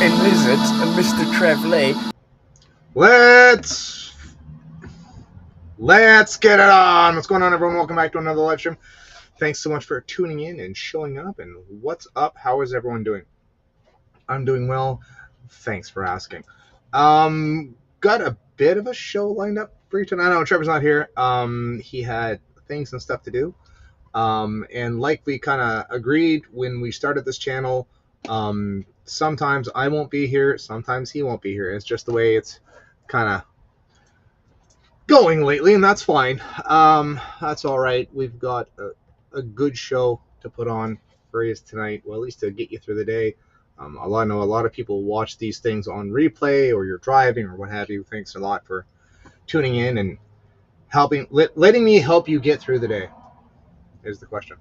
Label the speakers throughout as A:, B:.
A: in Lizards and Mr. Trev Lee.
B: Let's get it on. What's going on, everyone? Welcome back to another live stream. Thanks so much for tuning in and showing up. And what's up? How is everyone doing? I'm doing well. Thanks for asking. Got a bit of a show lined up for you tonight. I know Trevor's not here. He had things and stuff to do. And like we kind of agreed when we started this channel, sometimes I won't be here, sometimes he won't be here. It's just the way it's kind of going lately, and that's fine. That's all right. We've got a good show to put on for you tonight, well, at least to get you through the day. I know a lot of people watch these things on replay, or you're driving, or what have you. Thanks a lot for tuning in and letting me help you get through the day. Is the question.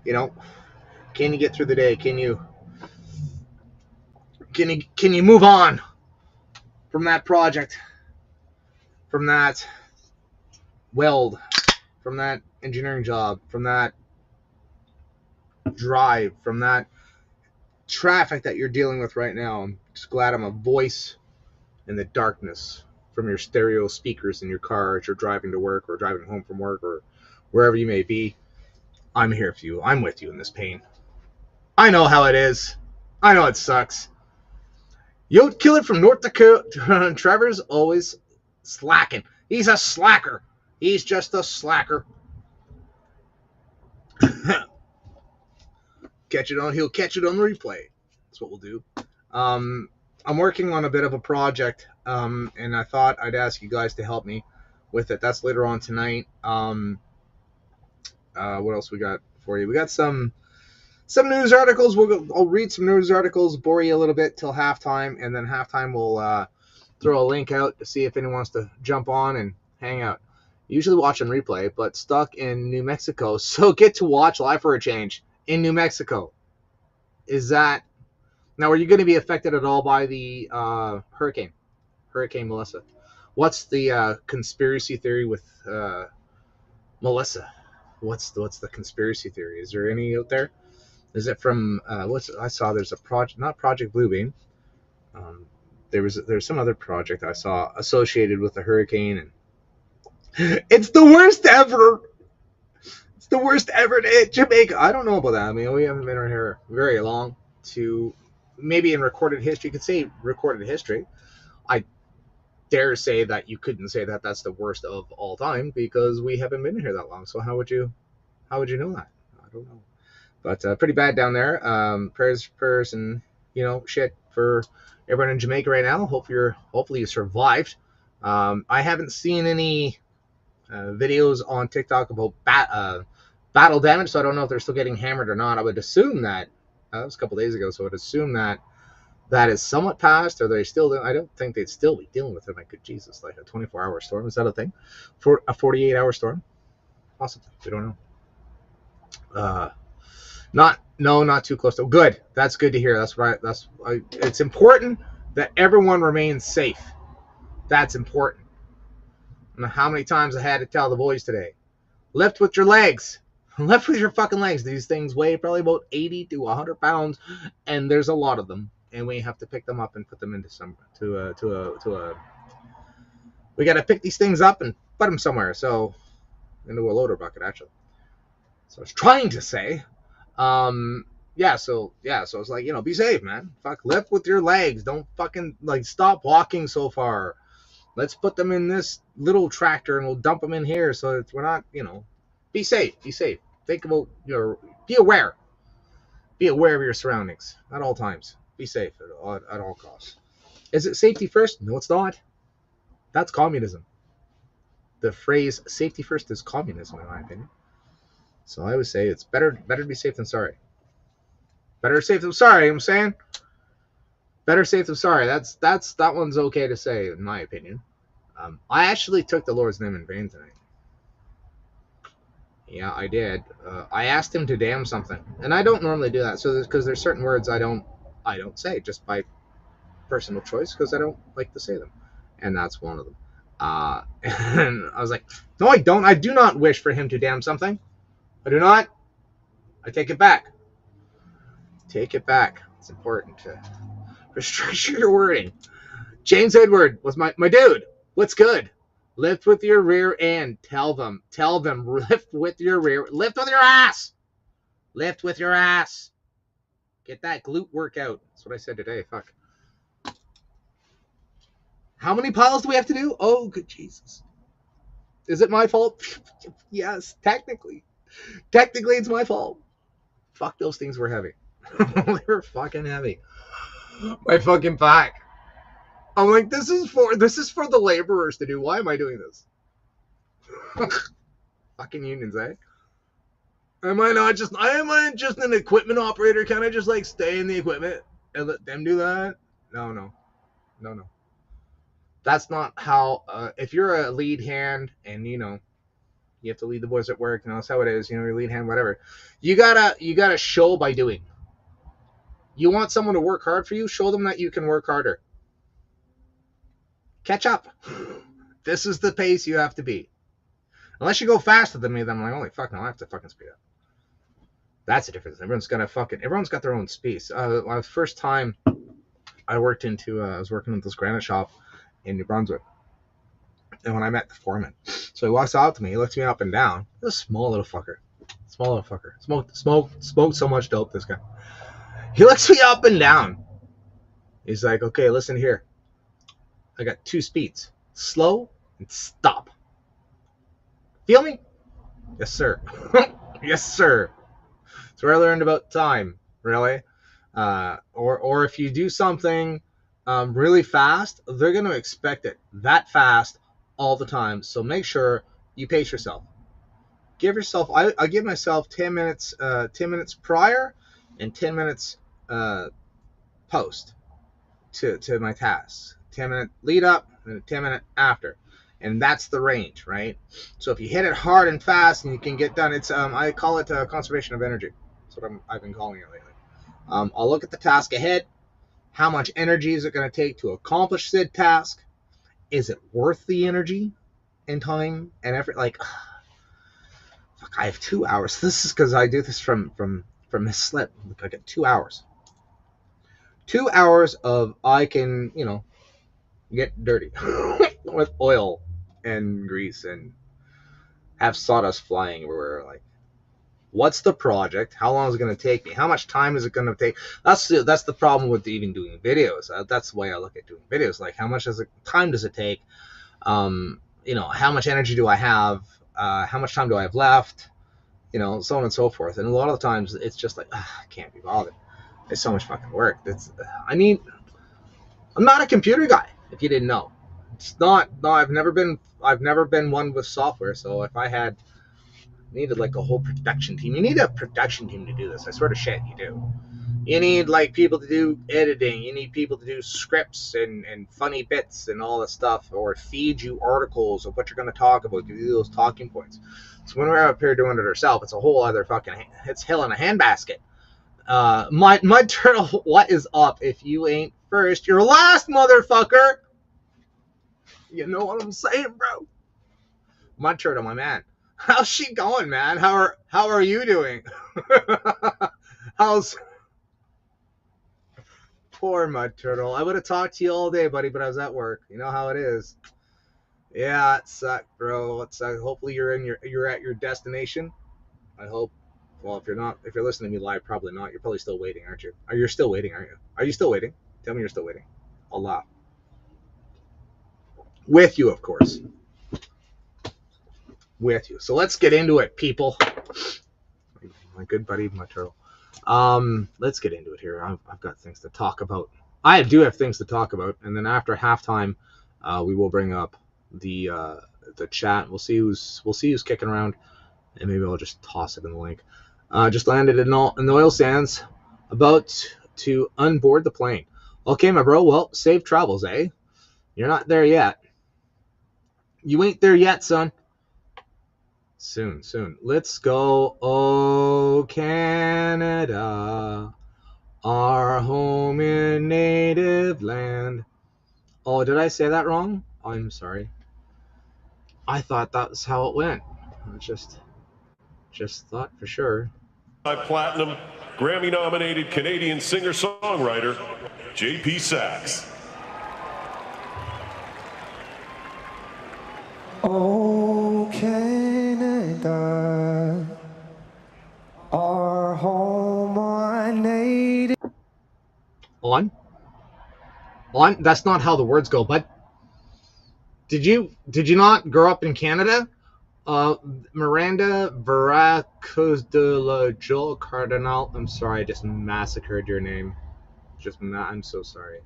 B: You know, can you get through the day? Can you move on from that project, from that weld, from that engineering job, from that drive, from that traffic that you're dealing with right now? I'm just glad I'm a voice in the darkness from your stereo speakers in your car as you're driving to work or driving home from work or wherever you may be. I'm here for you. I'm with you in this pain. I know how it is. I know it sucks. Yo, Killer from North Dakota. Trevor's always slacking. He's a slacker. He's just a slacker. He'll catch it on the replay. That's what we'll do. I'm working on a bit of a project, and I thought I'd ask you guys to help me with it. That's later on tonight. What else we got for you? We got some news articles. I'll read some news articles, bore you a little bit till halftime, and then halftime we'll throw a link out to see if anyone wants to jump on and hang out. Usually watch on replay, but stuck in New Mexico, so get to watch live for a change in New Mexico. Now, are you going to be affected at all by the Hurricane Melissa? What's the conspiracy theory with Melissa? What's the conspiracy theory? Is there any out there? Is it from I saw there's a project, not Project Bluebeam. There's some other project I saw associated with the hurricane, and it's the worst ever. It's the worst ever to hit Jamaica. I don't know about that. I mean, we haven't been around here very long to maybe in recorded history. You could say recorded history. I dare say that you couldn't say that that's the worst of all time because we haven't been here that long. So how would you know that? I don't know. But pretty bad down there. Prayers and shit for everyone in Jamaica right now. Hopefully you survived. I haven't seen any videos on TikTok about battle damage, so I don't know if they're still getting hammered or not. I would assume that was a couple days ago, so I would assume that is somewhat past, or they still. I don't think they'd still be dealing with it. My good Jesus, like a 24-hour storm, is that a thing? For a 48-hour storm, possibly. We don't know. Not too close to. Good. That's good to hear. That's right. It's important that everyone remains safe. That's important. I don't know how many times I had to tell the boys today. Lift with your legs. Lift with your fucking legs. These things weigh probably about 80 to 100 pounds, and there's a lot of them. And we have to pick them up and put them into we got to pick these things up and put them somewhere. So into a loader bucket, actually. So I was trying to say, So it's like, be safe, man. Fuck, lift with your legs. Don't fucking stop walking so far. Let's put them in this little tractor and we'll dump them in here so that we're not, be safe. Be safe. Think about be aware. Be aware of your surroundings at all times. Be safe at all costs. Is it safety first? No, it's not. That's communism. The phrase safety first is communism, in my opinion. So I would say it's better to be safe than sorry. Better safe than sorry, I'm saying. Better safe than sorry. That one's okay to say, in my opinion. I actually took the Lord's name in vain tonight. Yeah, I did. I asked him to damn something, and I don't normally do that. So because there's certain words I don't say just by personal choice because I don't like to say them, and that's one of them. And I was like, no, I don't. I do not wish for him to damn something. I do not. I take it back. Take it back. It's important to restructure your wording. James Edward was my dude. What's good? Lift with your rear end. Tell them, lift with your rear, lift with your ass. Lift with your ass. Get that glute workout. That's what I said today. Fuck. How many piles do we have to do? Oh, good Jesus. Is it my fault? Yes, technically. Technically, it's my fault. Fuck, those things were heavy. They were fucking heavy. My fucking back. I'm like, this is for the laborers to do. Why am I doing this? Fucking unions, eh? Am I just an equipment operator? Can I just like stay in the equipment and let them do that? No. That's not how. If you're a lead hand and you have to lead the boys at work, that's how it is. Your lead hand, whatever. You gotta show by doing. You want someone to work hard for you? Show them that you can work harder. Catch up. This is the pace you have to be. Unless you go faster than me, then I'm like, holy fuck, no, I have to fucking speed up. That's the difference. Everyone's got their own speed. The first time I working at this granite shop in New Brunswick, and when I met the foreman, so he walks out to me, he looks me up and down. He's a small little fucker. Smoked so much dope, this guy. He looks me up and down. He's like, okay, listen here. I got 2 speeds. Slow and stop. Feel me? Yes, sir. Yes, sir. That's where I learned about time, really. Or if you do something really fast, they're going to expect it that fast all the time. So make sure you pace yourself. I give myself 10 minutes prior and 10 minutes post to my tasks. 10-minute lead up and a 10-minute after. And that's the range, right? So if you hit it hard and fast and you can get done, it's I call it conservation of energy. That's what I've been calling it lately. I'll look at the task ahead. How much energy is it going to take to accomplish said task? Is it worth the energy and time and effort? Like, fuck, I have 2 hours. This is because I do this from his slip. I get 2 hours. 2 hours of I can, get dirty with oil and grease and have sawdust flying everywhere. Like, what's the project? How long is it going to take me? How much time is it going to take? That's the problem with even doing videos. That's the way I look at doing videos. Like, how much time does it take? How much energy do I have? How much time do I have left? So on and so forth. And a lot of the times it's just like, I can't be bothered. It's so much fucking work. I'm not a computer guy, if you didn't know. It's not. No, I've never been one with software. So if I needed like a whole production team, you need a production team to do this. I swear to shit, you do. You need like people to do editing. You need people to do scripts and funny bits and all that stuff, or feed you articles of what you're going to talk about. Give you those talking points. So when we're up here doing it ourselves, it's a whole other it's hell in a handbasket. Mud Turtle, what is up? If you ain't first, you're last, motherfucker. You know what I'm saying, bro? Mud Turtle, my man. How's she going, man? How are you doing? How's poor Mud Turtle? I would have talked to you all day, buddy, but I was at work. You know how it is. Yeah, it sucked, bro. It sucked. Hopefully you're at your destination. I hope. Well, if you're listening to me live, probably not. You're probably still waiting, aren't you? You're still waiting, aren't you? Are you still waiting? Tell me you're still waiting. I'll laugh. With you, of course. With you. So let's get into it, people. My good buddy, my turtle. Let's get into it here. I've got things to talk about. I do have things to talk about, and then after halftime, we will bring up the chat. We'll see who's kicking around, and maybe I'll just toss it in the link. Just landed in the oil sands, about to unboard the plane. Okay, my bro. Well, safe travels, eh? You're not there yet. You ain't there yet, son. Soon. Let's go. Oh, Canada, our home in native land. Oh, did I say that wrong? I'm sorry. I thought that was how it went. I just thought for sure.
C: My platinum Grammy-nominated Canadian singer-songwriter, J.P. Saxe.
D: Oh, Canada, our home, our native.
B: On. That's not how the words go, but did you not grow up in Canada? Miranda Veracruz de la Joel Cardinal. I'm sorry, I just massacred your name. I'm so sorry.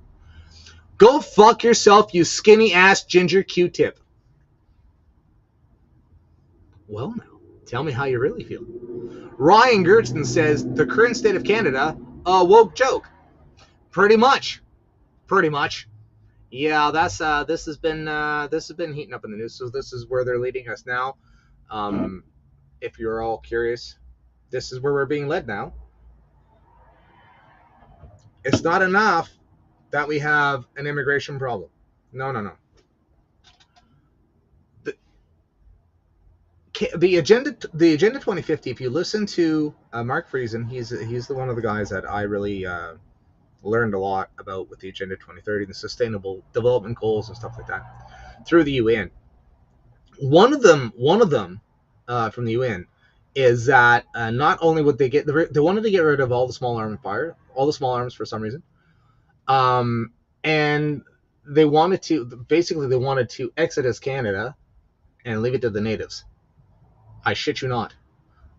B: Go fuck yourself, you skinny ass ginger Q-tip. Well, now, tell me how you really feel. Ryan Gertzen says the current state of Canada, a woke joke. Pretty much. Yeah, that's this has been heating up in the news. So this is where they're leading us now. If you're all curious, this is where we're being led now. It's not enough that we have an immigration problem. No. The agenda 2050. If you listen to Mark Friesen, he's the one of the guys that I really learned a lot about with the Agenda 2030, the Sustainable Development Goals and stuff like that through the UN. One of them from the UN is that not only would they wanted to get rid of all the small arms for some reason, and they wanted to exodus Canada and leave it to the natives. I shit you not.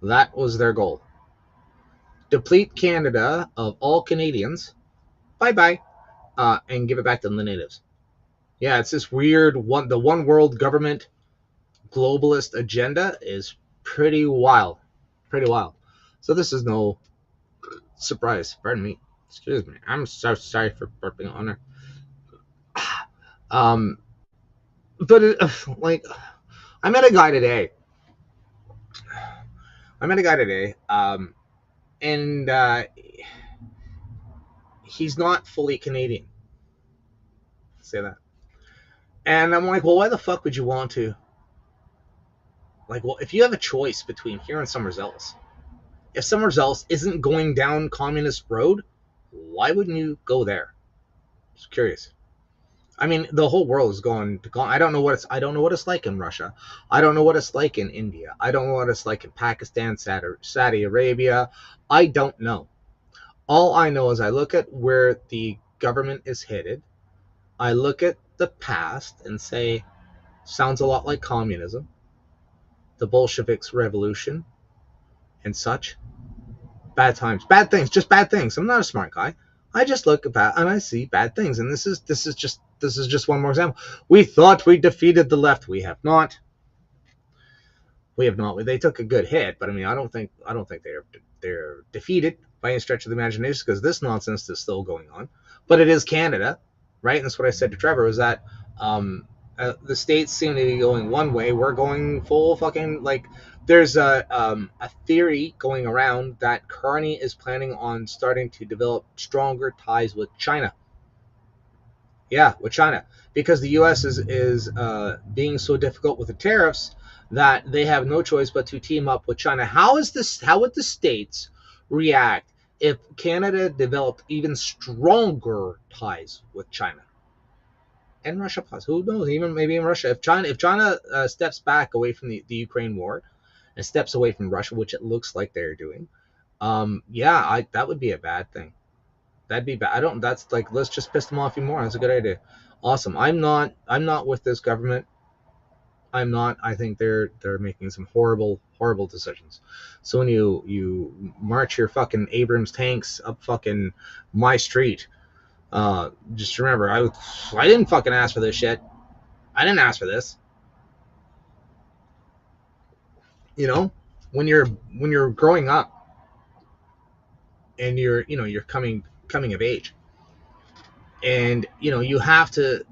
B: That was their goal. Deplete Canada of all Canadians, bye-bye, and give it back to the natives. Yeah, it's this weird the one world government globalist agenda is pretty wild. So this is no surprise. Pardon me. Excuse me. I'm so sorry for burping on her. But I met a guy today. And he's not fully Canadian. Say that. And I'm like, well, why the fuck would you want to? Well, if you have a choice between here and somewhere else, if somewhere else isn't going down communist road, why wouldn't you go there? Just curious. I mean, the whole world is gone. I don't know what it's like in Russia. I don't know what it's like in India. I don't know what it's like in Pakistan, Saudi Arabia. I don't know. All I know is I look at where the government is headed. I look at the past and say, sounds a lot like communism, the Bolsheviks' revolution, and such. Bad times, bad things, just bad things. I'm not a smart guy. I just look at that and I see bad things, and this is just one more example. We thought we defeated the left. We have not. They took a good hit, but I mean, I don't think they're defeated by any stretch of the imagination, because this nonsense is still going on. But it is Canada, right? And that's what I said to Trevor, was that the states seem to be going one way. We're going full fucking there's a theory going around that Carney is planning on starting to develop stronger ties with China. Yeah, with China, because the U.S. is being so difficult with the tariffs that they have no choice but to team up with China. How would the states react if Canada developed even stronger ties with China? And Russia, plus, who knows? Maybe in Russia, if China steps back away from the Ukraine war and steps away from Russia, which it looks like they're doing, that would be a bad thing. That'd be bad. Let's just piss them off even more. That's a good idea. Awesome. I'm not with this government. I'm not. I think they're making some horrible decisions. So when you march your fucking Abrams tanks up fucking my street, just remember, I didn't fucking ask for this shit. I didn't ask for this. You know, when you're growing up and you're coming of age, and you have to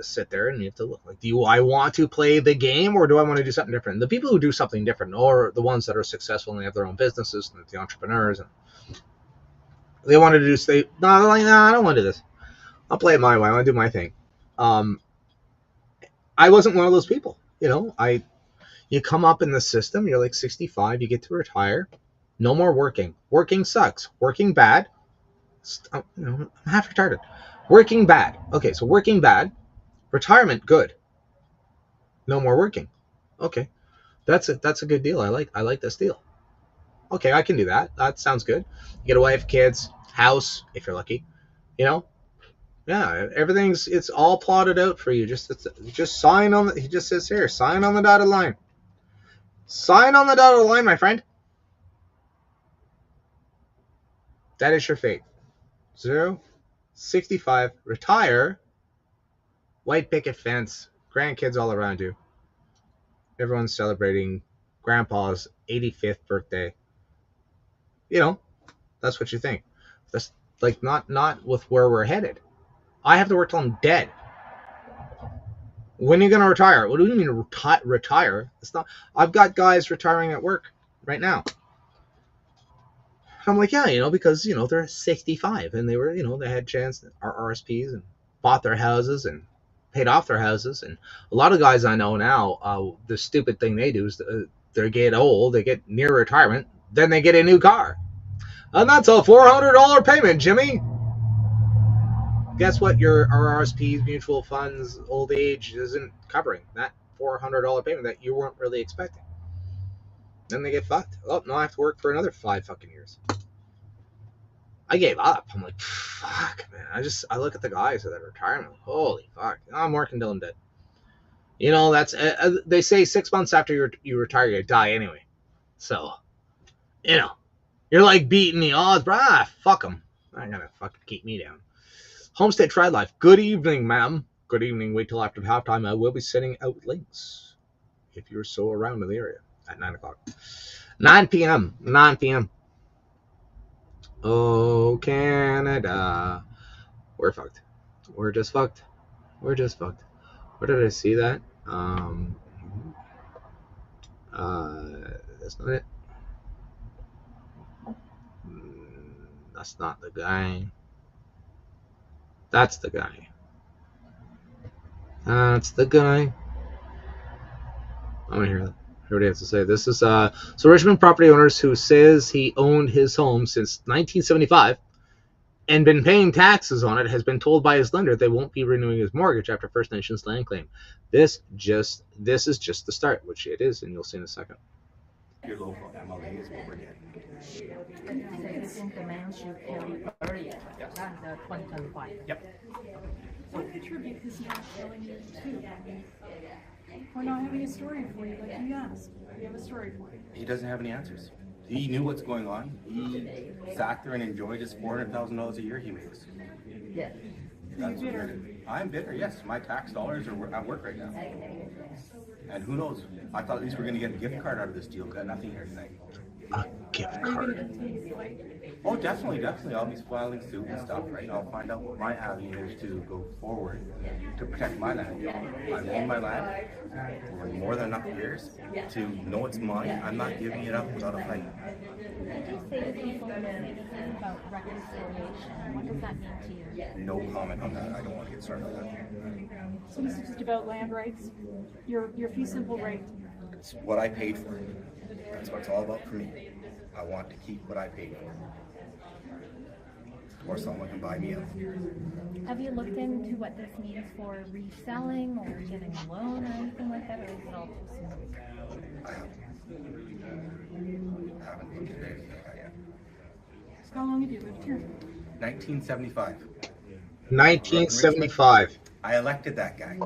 B: sit there and you have to look like, do I want to play the game, or do I want to do something different? The people who do something different are the ones that are successful and they have their own businesses, and the entrepreneurs, and they wanted to do no, I don't want to do this. I'll play it my way. I want to do my thing. I wasn't one of those people. You come up in the system, you're like 65, you get to retire, No more working. Working sucks. Working bad. I'm half retarded. Working bad. Okay, so working bad. Retirement good. No more working. Okay, that's it. That's a good deal. I like this deal. Okay, I can do that. That sounds good. You get a wife, kids, house, if you're lucky. You know, yeah, it's all plotted out for you. Just sign on. He just says here, sign on the dotted line. Sign on the dotted line, my friend. That is your fate. 65, retire, white picket fence, grandkids all around you. Everyone's celebrating grandpa's 85th birthday. You know, that's what you think. That's like not with where we're headed. I have to work till I'm dead. When are you going to retire? What do you mean retire? It's not. I've got guys retiring at work right now. I'm like, yeah, because, they're 65 and they were, they had chance, RSPs, and bought their houses and paid off their houses. And a lot of guys I know now, the stupid thing they do is they get old, they get near retirement, then they get a new car. And that's a $400 payment, Jimmy. Guess what? Your RSPs, mutual funds, old age isn't covering that $400 payment that you weren't really expecting. Then they get fucked. Oh, no, I have to work for another 5 fucking years. I gave up. I'm like, fuck, man. I look at the guys at that retirement. Holy fuck. I'm working till I'm dead. That's they say 6 months after you retire, you die anyway. So, you're like beating the odds, bro. Fuck them. I gotta fucking keep me down. Homestead Tried Life. Good evening, ma'am. Good evening. Wait till after halftime. I will be sending out links if you're so around in the area at 9 o'clock. 9 p.m. 9 p.m. Oh, Canada. We're fucked. We're just fucked. We're just fucked. Where did I see that? That's not it. That's not the guy. That's the guy. That's the guy. I want to hear what he has to say. This is so Richmond property owners who says he owned his home since 1975 and been paying taxes on it has been told by his lender they won't be renewing his mortgage after First Nations land claim. This is just the start, which it is, and you'll see in a second.
E: Your local MLA is what we're getting. Yep.
F: What contribute is not showing you too? We're not having a story for you like you asked. We have a story for you.
E: He doesn't have any answers. He knew what's going on. He sat there and enjoyed his $400,000 a year he makes.
F: Yeah.
E: That's bitter. I'm bitter, yes. My tax dollars are at work right now. And who knows? I thought at least we're going to get a gift card out of this deal. Got nothing here tonight.
B: A gift card.
E: Oh, definitely. I'll be filing suit and stuff, right? I'll find out what my avenue is to go forward to protect my land. I've owned my land for more than enough years to know it's mine. I'm not giving it up without a fight.
G: Did you say to people anything about reconciliation? What does that mean to you?
E: No comment on that. I don't want to get started on that.
F: So this is just about land rights, your fee simple right.
E: It's what I paid for. That's what it's all about for me. I want to keep what I paid for. Or someone can buy me out.
G: Have you looked into what this means for reselling or getting a loan or anything like that, or is it all too soon?
E: I haven't looked at anything like that yet.
F: How long have you lived here?
E: 1975.
B: 1975.
E: I elected that guy.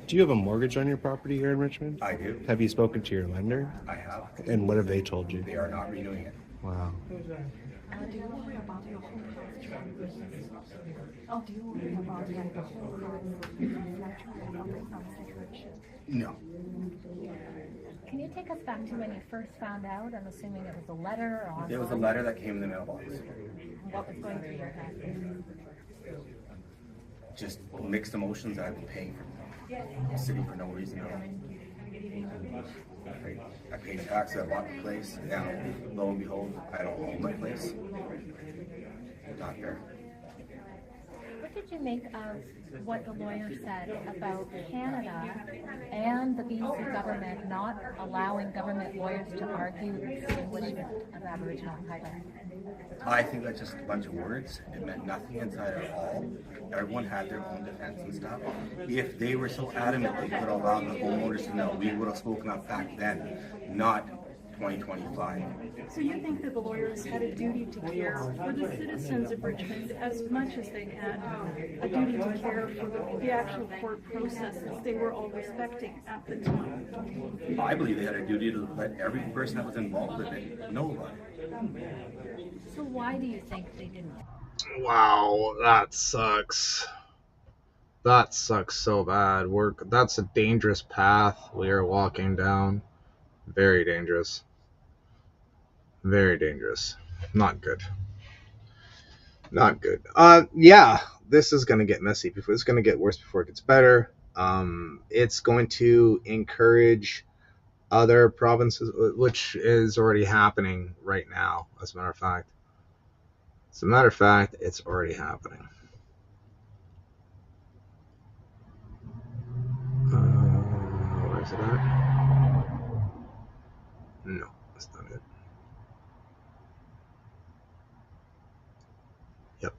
H: Do you have a mortgage on your property here in Richmond?
E: I do.
H: Have you spoken to your lender?
E: I have.
H: And what have they told you?
E: They are not renewing it.
H: Wow.
F: Do you worry about your whole house? Do you worry about the whole house situation?
E: No.
G: Can you take us back to when you first found out? I'm assuming it was a letter or
E: There was a letter that came in the mailbox.
G: what was going through your head?
E: Just mixed emotions. I've been paying for the city for no reason at all. I paid tax, I bought the place. Now, lo and behold, I don't own my place. Not fair.
G: What what did you make of what the lawyer said about Canada and the BC government not allowing government lawyers to argue the extinguishment of Aboriginal title?
E: I think that's just a bunch of words. It meant nothing inside at all. Everyone had their own defense and stuff. If they were so adamant they could allow the homeowners to know, we would have spoken up back then, not 2025.
F: So you think that the lawyers had a duty to care for the citizens of Richmond as much as they had a duty to care for the actual court processes they were all respecting at the time?
E: I believe they had a duty to let every person that was involved in it know about it.
G: So why do you think they didn't?
B: Wow, that sucks. That sucks so bad. That's a dangerous path we are walking down. Very dangerous. Very dangerous. Not good. Not good. Yeah, this is going to get messy. It's going to get worse before it gets better. It's going to encourage other provinces, which is already happening right now, as a matter of fact. As a matter of fact, it's already happening. Where is it at? No, that's not it. Yep.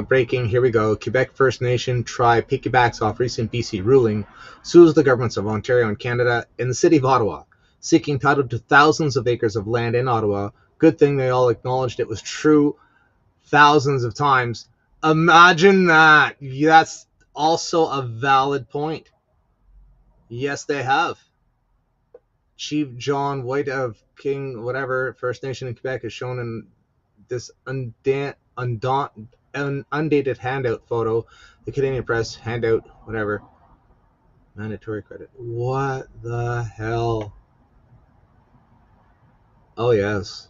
B: Breaking, here we go. Quebec First Nation tribe piggybacks off recent BC ruling, sues the governments of Ontario and Canada and the city of Ottawa, seeking title to thousands of acres of land in Ottawa. Good thing they all acknowledged it was true thousands of times. Imagine that. That's also a valid point. Yes, they have. Chief John White of King, whatever, First Nation in Quebec is shown in this undated handout photo. The Canadian Press handout, whatever. Mandatory credit. What the hell? Oh, yes.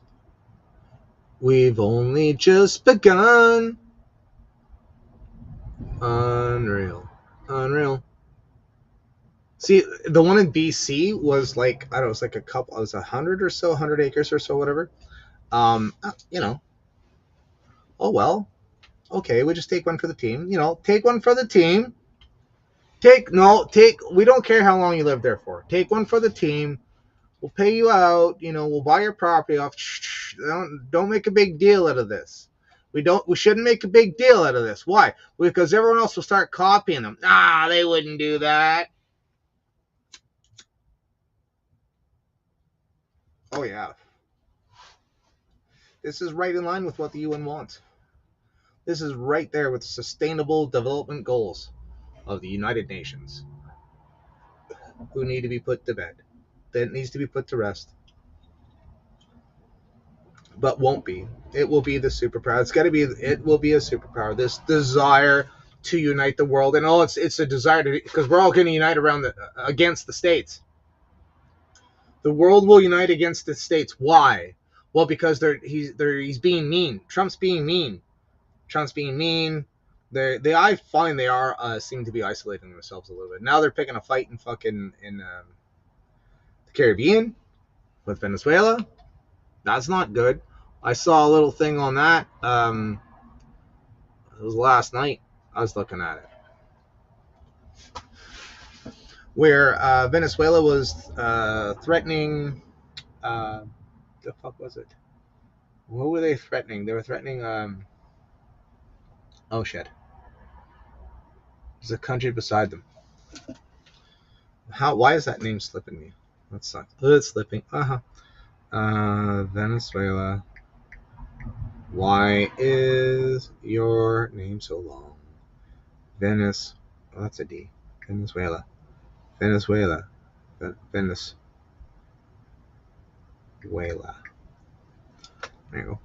B: We've only just begun. Unreal. Unreal. See, the one in BC was like, I don't know, it was like it was 100 or so, 100 acres or so, whatever. You know, oh well, okay, we just take one for the team. You know, take one for the team. We don't care how long you live there for. Take one for the team. We'll pay you out. You know, we'll buy your property off. Don't make a big deal out of this. We shouldn't make a big deal out of this. Why? Because everyone else will start copying them. They wouldn't do that. Oh, yeah. This is right in line with what the UN wants. This is right there with the Sustainable Development Goals of the United Nations, who need to be put to bed. That needs to be put to rest. But won't be. It will be the superpower. It will be a superpower. This desire to unite the world. And it's a desire to, because we're all going to unite against the states. The world will unite against the states. Why? Well, because he's being mean. Trump's being mean. I find they are seem to be isolating themselves a little bit. Now they're picking a fight in the Caribbean with Venezuela. That's not good. I saw a little thing on that. It was last night. I was looking at it. Where Venezuela was threatening, the fuck was it? What were they threatening? They were threatening, oh shit. There's a country beside them. Why is that name slipping me? That sucks. It's slipping. Venezuela. Why is your name so long? Oh, that's a D. Venezuela. Venezuela. There you go.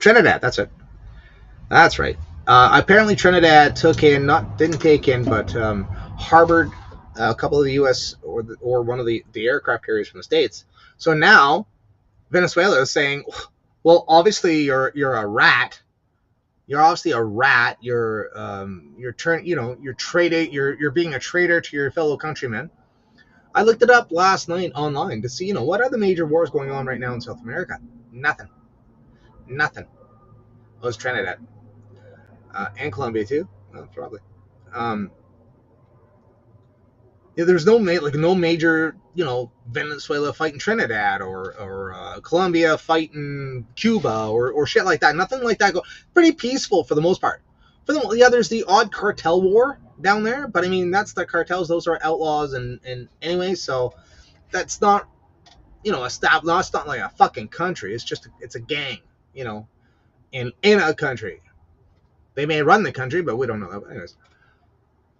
B: Trinidad, that's it. That's right. Apparently Trinidad didn't take in, but harbored a couple of the U.S. or one of the aircraft carriers from the States. So now Venezuela is saying, well, obviously you're a rat. You're obviously a rat. You're being a traitor to your fellow countrymen. I looked it up last night online to see, what are the major wars going on right now in South America? Nothing. Oh, it's Trinidad. And Colombia too. Well, probably. Yeah, there's no major, Venezuela fighting Trinidad or Colombia fighting Cuba or shit like that. Nothing like that. Pretty peaceful for the most part. There's the odd cartel war down there, but I mean that's the cartels. Those are outlaws, and anyway, so that's not, it's not like a fucking country. It's a gang, in a country. They may run the country, but we don't know that. But anyways.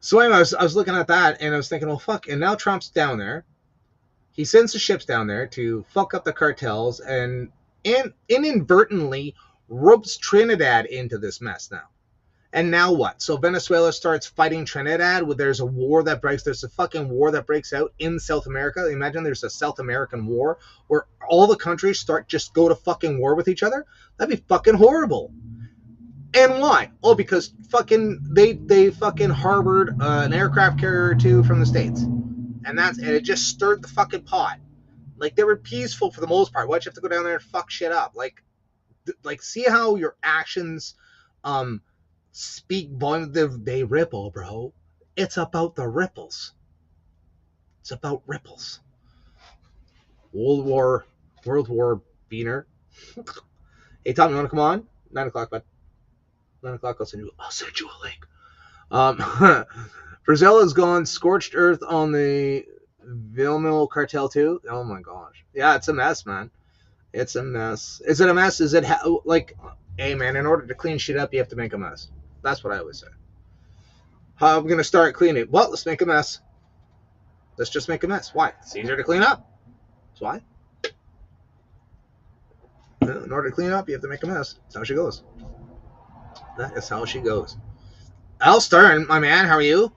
B: So anyway, I was looking at that, and I was thinking, well, fuck. And now Trump's down there. He sends the ships down there to fuck up the cartels and inadvertently ropes Trinidad into this mess now. And now what? So Venezuela starts fighting Trinidad. There's a fucking war that breaks out in South America. Imagine there's a South American war where all the countries go to fucking war with each other. That'd be fucking horrible. And why? Oh, because they fucking harbored an aircraft carrier or two from the States. And it just stirred the fucking pot. Like, they were peaceful for the most part. Why'd you have to go down there and fuck shit up? Like see how your actions speak volume. They ripple, bro. It's about the ripples. It's about ripples. World War Beaner. Hey, Tom, you want to come on? 9 o'clock, bud. 9 o'clock, I'll send you a link. Brazil has gone scorched earth on the Vilmil cartel too. Oh my gosh. Yeah, it's a mess, man. It's a mess. Is it a mess? Is it hey man, in order to clean shit up, you have to make a mess. That's what I always say. How am I going to start cleaning? Well, let's make a mess. Let's just make a mess. Why? It's easier to clean up. That's why. In order to clean up, you have to make a mess. That's how she goes. That is how she goes. Al Stern, my man, how are you?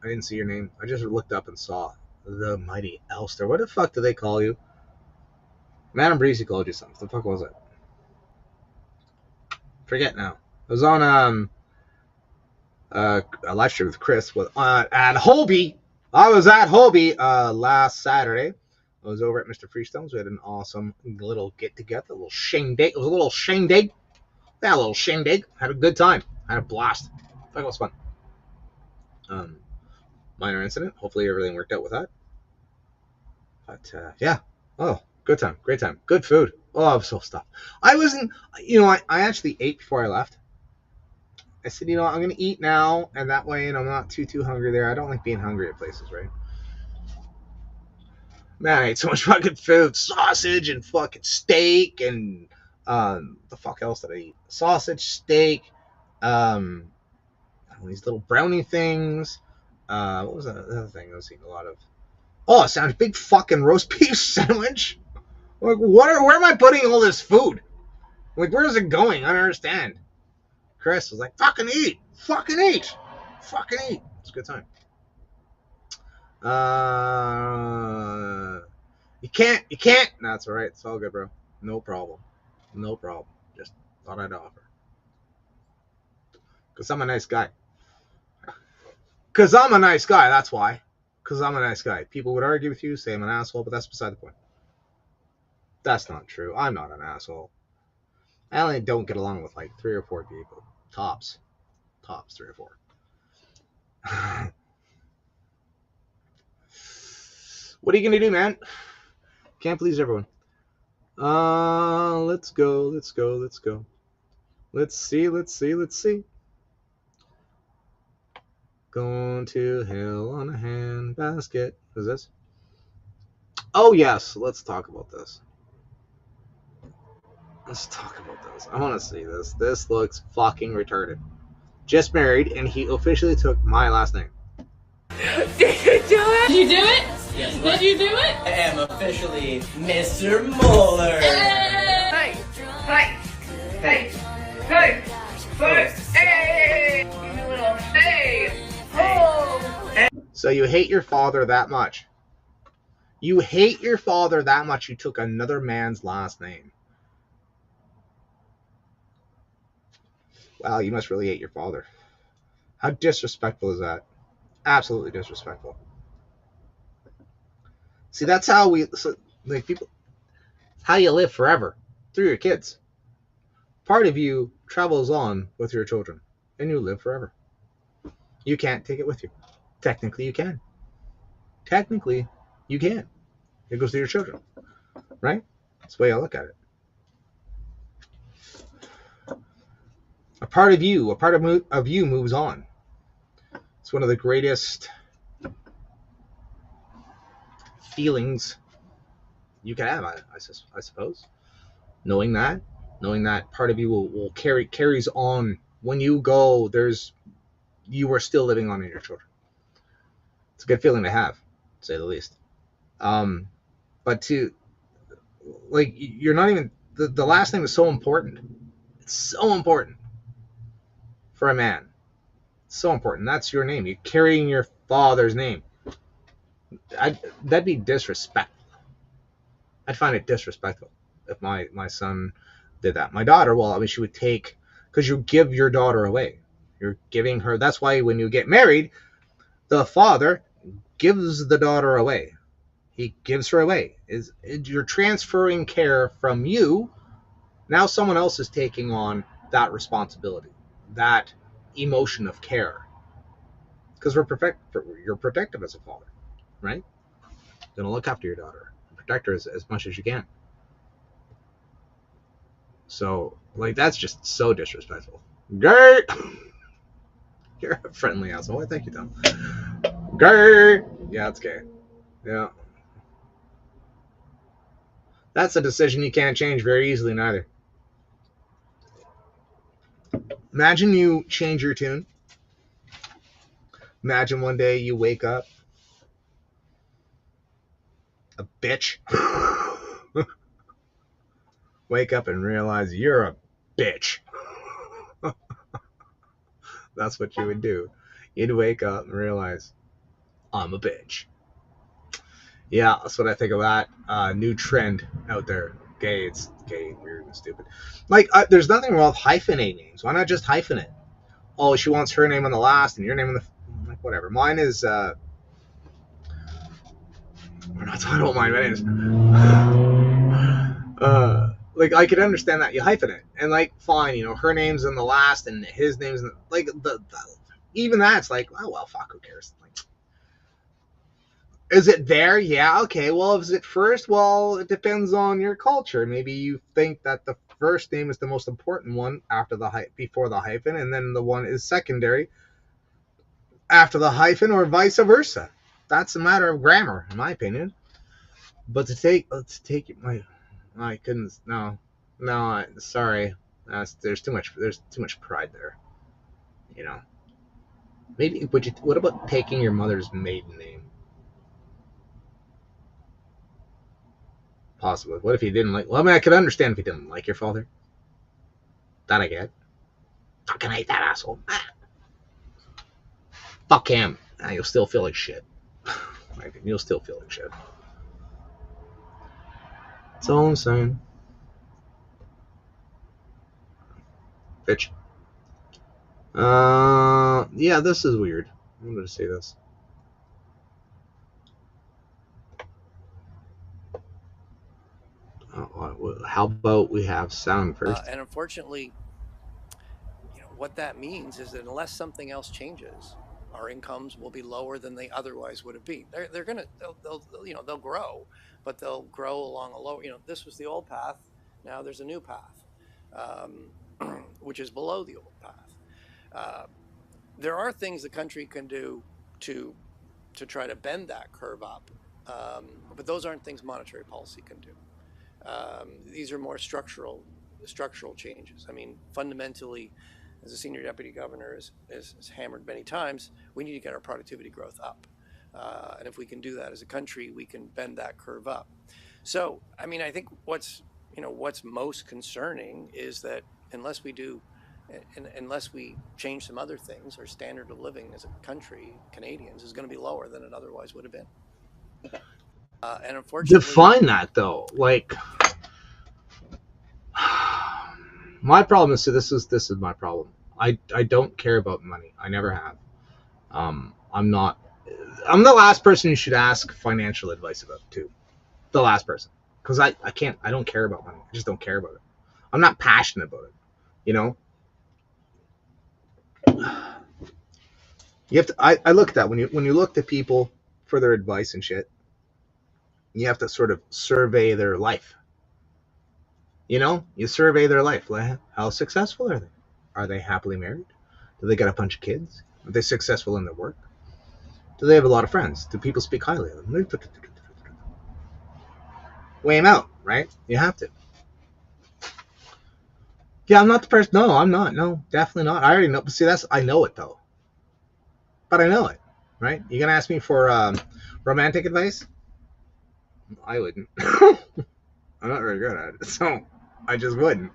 B: I didn't see your name. I just looked up and saw the mighty Al Stern. What the fuck do they call you? Madam Breezy called you something. What the fuck was it? Forget now. I was on a live stream with Chris at Hobie. I was at Hobie last Saturday. I was over at Mr. Freestone's. We had an awesome little get together, a little shindig. It was a little shindig. Yeah, a little shindig. Had a good time. Had a blast. I thought it was fun. Minor incident. Hopefully everything worked out with that. But yeah. Oh, good time. Great time. Good food. Oh, I was so stuffed. I wasn't, I actually ate before I left. I said, I'm going to eat now, and that way, I'm not too hungry there. I don't like being hungry at places, right? Man, I ate so much fucking food. Sausage and fucking steak and the fuck else did I eat? Sausage, steak, these little brownie things. What was that other thing I was eating a lot of? Oh, it sounds big fucking roast beef sandwich. Like, where am I putting all this food? Like, where is it going? I don't understand. Chris was like, fucking eat. Fucking eat. Fucking eat. It's a good time. You can't. No, that's all right. It's all good, bro. No problem. Just thought I'd offer. Because I'm a nice guy. That's why. Because I'm a nice guy. People would argue with you, say I'm an asshole, but that's beside the point. That's not true. I'm not an asshole. I only don't get along with like 3 or 4 people. Tops 3 or 4. What are you gonna do, man? Can't please everyone. Let's go. Let's see. Going to hell on a handbasket. Who's this? Oh yes, let's talk about this. I want to see this. This looks fucking retarded. Just married, and he officially took my last name.
I: Did you do it?
J: Did you do it?
I: Yes,
J: Did you do it?
I: I am officially Mr. Mueller.
J: Hey!
B: So you hate your father that much. You took another man's last name. Wow, you must really hate your father. How disrespectful is that? Absolutely disrespectful. See, that's how how you live forever through your kids. Part of you travels on with your children, and you live forever. You can't take it with you. Technically, you can. Technically, you can. It goes to your children, right? That's the way I look at it. A part of you moves on. It's one of the greatest feelings you can have, I suppose. Knowing that part of you will carries on. When you go, you are still living on in your children. It's a good feeling to have, to say the least. But you're not even, the last name is so important. It's so important for a man. It's so important. That's your name. You're carrying your father's name. That'd be disrespectful. I'd find it disrespectful if my son did that. My daughter, well, I mean, she would take, because you give your daughter away. You're giving her, that's why when you get married, the father gives the daughter away. He gives her away. You're transferring care from you. Now someone else is taking on that responsibility, that emotion of care. Because you're protective as a father, right? You're gonna look after your daughter, protect her as much as you can. So, that's just so disrespectful. Gay! You're a friendly asshole. Why, thank you, Tom. Gay! Yeah, it's gay. Yeah. That's a decision you can't change very easily, neither. Imagine you change your tune. Imagine one day you wake up a bitch. Wake up and realize you're a bitch. That's what you would do. You'd wake up and realize, I'm a bitch. Yeah, that's what I think of that new trend out there. Gay, it's gay, weird, and stupid. There's nothing wrong with hyphenate names. Why not just hyphenate? Oh, she wants her name on the last and your name on the... whatever. Mine is... we're not talking about mine, but it is... I could understand that. You hyphenate. And, fine, her name's in the last and his name's in the... even that's oh, well, fuck, who cares? Is it there? Yeah, okay. Well, is it first? Well, it depends on your culture. Maybe you think that the first name is the most important one before the hyphen, and then the one is secondary after the hyphen, or vice versa. That's a matter of grammar, in my opinion. But let's take my goodness, no, sorry. There's too much pride there. Maybe what about taking your mother's maiden name? Possibly. What if he didn't like... Well, I mean, I could understand if he didn't like your father. That I get. Fucking hate that asshole. Fuck him. You'll still feel like shit. You'll still feel like shit. That's all I'm saying. Bitch. Yeah, this is weird. I'm going to say this. How about we have sound first?
K: And unfortunately, what that means is that unless something else changes, our incomes will be lower than they otherwise would have been. They'll grow, but they'll grow along a low. This was the old path. Now there's a new path, which is below the old path. There are things the country can do to try to bend that curve up, but those aren't things monetary policy can do. These are more structural changes. I mean, fundamentally, as the senior deputy governor is hammered many times, we need to get our productivity growth up. And if we can do that as a country, we can bend that curve up. So, I mean, I think what's most concerning is that unless we change some other things, our standard of living as a country, Canadians, is going to be lower than it otherwise would have been. And unfortunately,
B: define that though. My problem is, this is my problem. I don't care about money. I never have. I'm the last person you should ask financial advice about too. The last person, because I don't care about money. I just don't care about it. I'm not passionate about it. You have to. I look at that when you look to people for their advice and shit. You have to sort of survey their life. You know, you survey their life. Like, how successful are they? Are they happily married? Do they got a bunch of kids? Are they successful in their work? Do they have a lot of friends? Do people speak highly of them? Weigh them out, right? You have to. Yeah, I'm not the person. No, I'm not. No, definitely not. I already know. See, I know it though. But I know it, right? You gonna ask me for romantic advice? I wouldn't. I'm not very good at it, so I just wouldn't.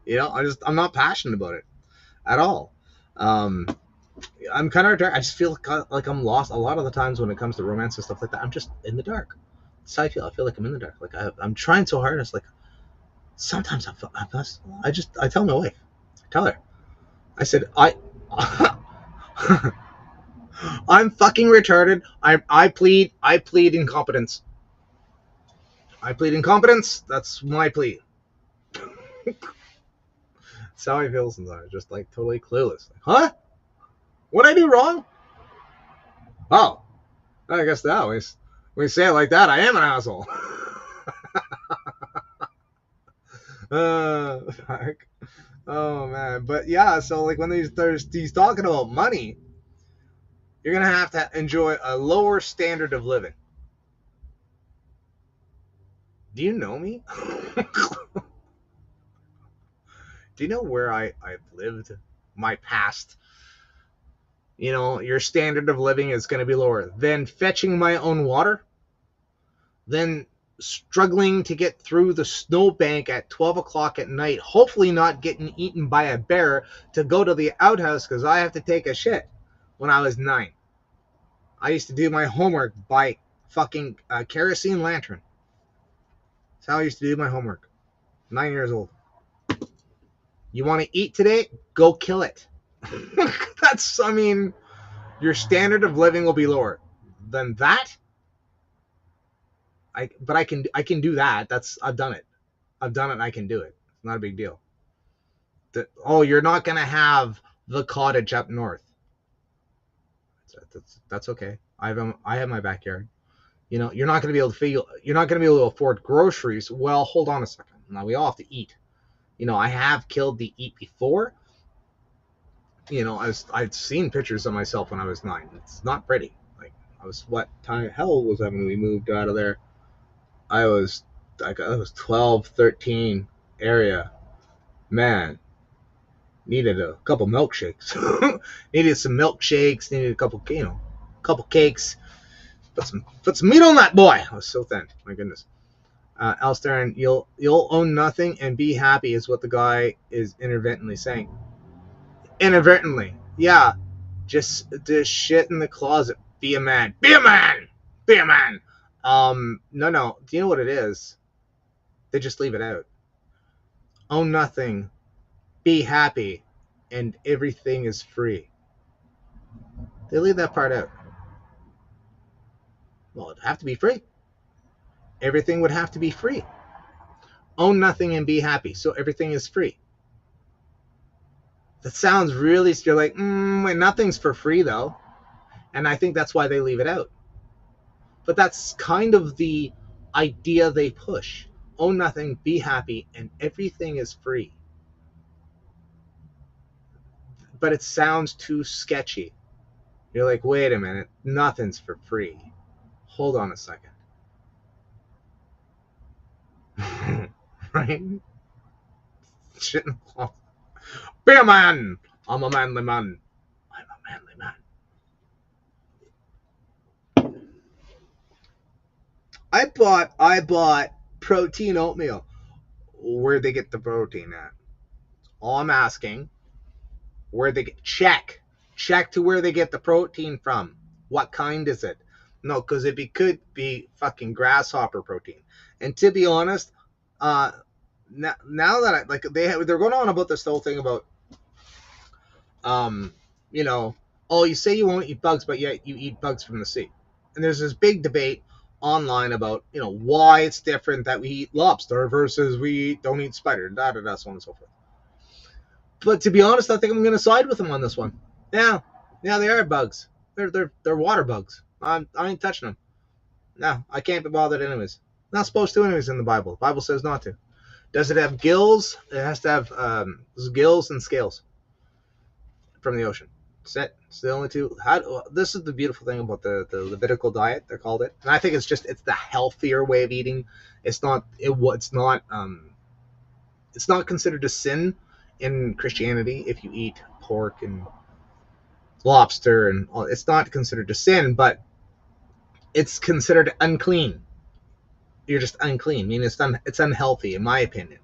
B: You know, I'm not passionate about it at all. I'm kind of dark. I just feel like I'm lost a lot of the times when it comes to romance and stuff like that. I'm just in the dark. That's how I feel. I feel like I'm in the dark. Like I'm trying so hard. It's like sometimes I tell my wife. I tell her. I said I'm fucking retarded. I plead incompetence. I plead incompetence. That's my plea. That's how I feel sometimes. Just like totally clueless. Like, huh? What did I do wrong? Oh, I guess that when we say it like that, I am an asshole. Fuck. Oh man, but yeah. So like when he's talking about money, you're gonna have to enjoy a lower standard of living. Do you know me? Do you know where I've lived? My past. You know, your standard of living is going to be lower. Then fetching my own water. Then struggling to get through the snowbank at 12 o'clock at night. Hopefully not getting eaten by a bear to go to the outhouse because I have to take a shit when I was 9. I used to do my homework by fucking kerosene lantern. That's how I used to do my homework. 9 years old. You want to eat today? Go kill it. Your standard of living will be lower than that. But I can do that. I've done it. And I can do it. It's not a big deal. You're not gonna have the cottage up north. That's okay. I have my backyard. You know, you're not gonna be able to afford groceries. Well, hold on a second. Now we all have to eat. You know, I have killed the eat before. You know, I've seen pictures of myself when I was 9. It's not pretty. Like what hell was I when we moved out of there? I was 12, 13 area. Man, needed a couple milkshakes. Needed some milkshakes. Needed a couple cakes. Put some meat on that boy. I was so thin. My goodness. Alstern, you'll own nothing and be happy is what the guy is inadvertently saying. Inadvertently, yeah. Just shit in the closet. Be a man. Be a man. Be a man. No. Do you know what it is? They just leave it out. Own nothing. Be happy. And everything is free. They leave that part out. Well, it'd have to be free. Everything would have to be free. Own nothing and be happy. So everything is free. That sounds really... You're like, nothing's for free, though. And I think that's why they leave it out. But that's kind of the idea they push. Own nothing, be happy, and everything is free. But it sounds too sketchy. You're like, wait a minute, nothing's for free. Hold on a second. Right? Shit in the closet. Be a man! I'm a manly man. I'm a manly man. I bought protein oatmeal. Where'd they get the protein at? All I'm asking, where'd they get... Check to where they get the protein from. What kind is it? No, because it could be fucking grasshopper protein. And to be honest, now that they're going on about this whole thing about, you know, you say you won't eat bugs, but yet you eat bugs from the sea. And there's this big debate online about, you know, why it's different that we eat lobster versus don't eat spider, so on and so forth. But to be honest, I think I'm going to side with them on this one. Yeah, they are bugs. They're water bugs. I ain't touching them. No, I can't be bothered anyways. Not supposed to anyways in the Bible. The Bible says not to. Does it have gills? It has to have gills and scales from the ocean. That's it. It's the only two. This is the beautiful thing about the Levitical diet. They called it, and I think it's the healthier way of eating. It's not considered a sin in Christianity if you eat pork and lobster and all. It's not considered a sin, but it's considered unclean. You're just unclean. I mean, it's unhealthy in my opinion.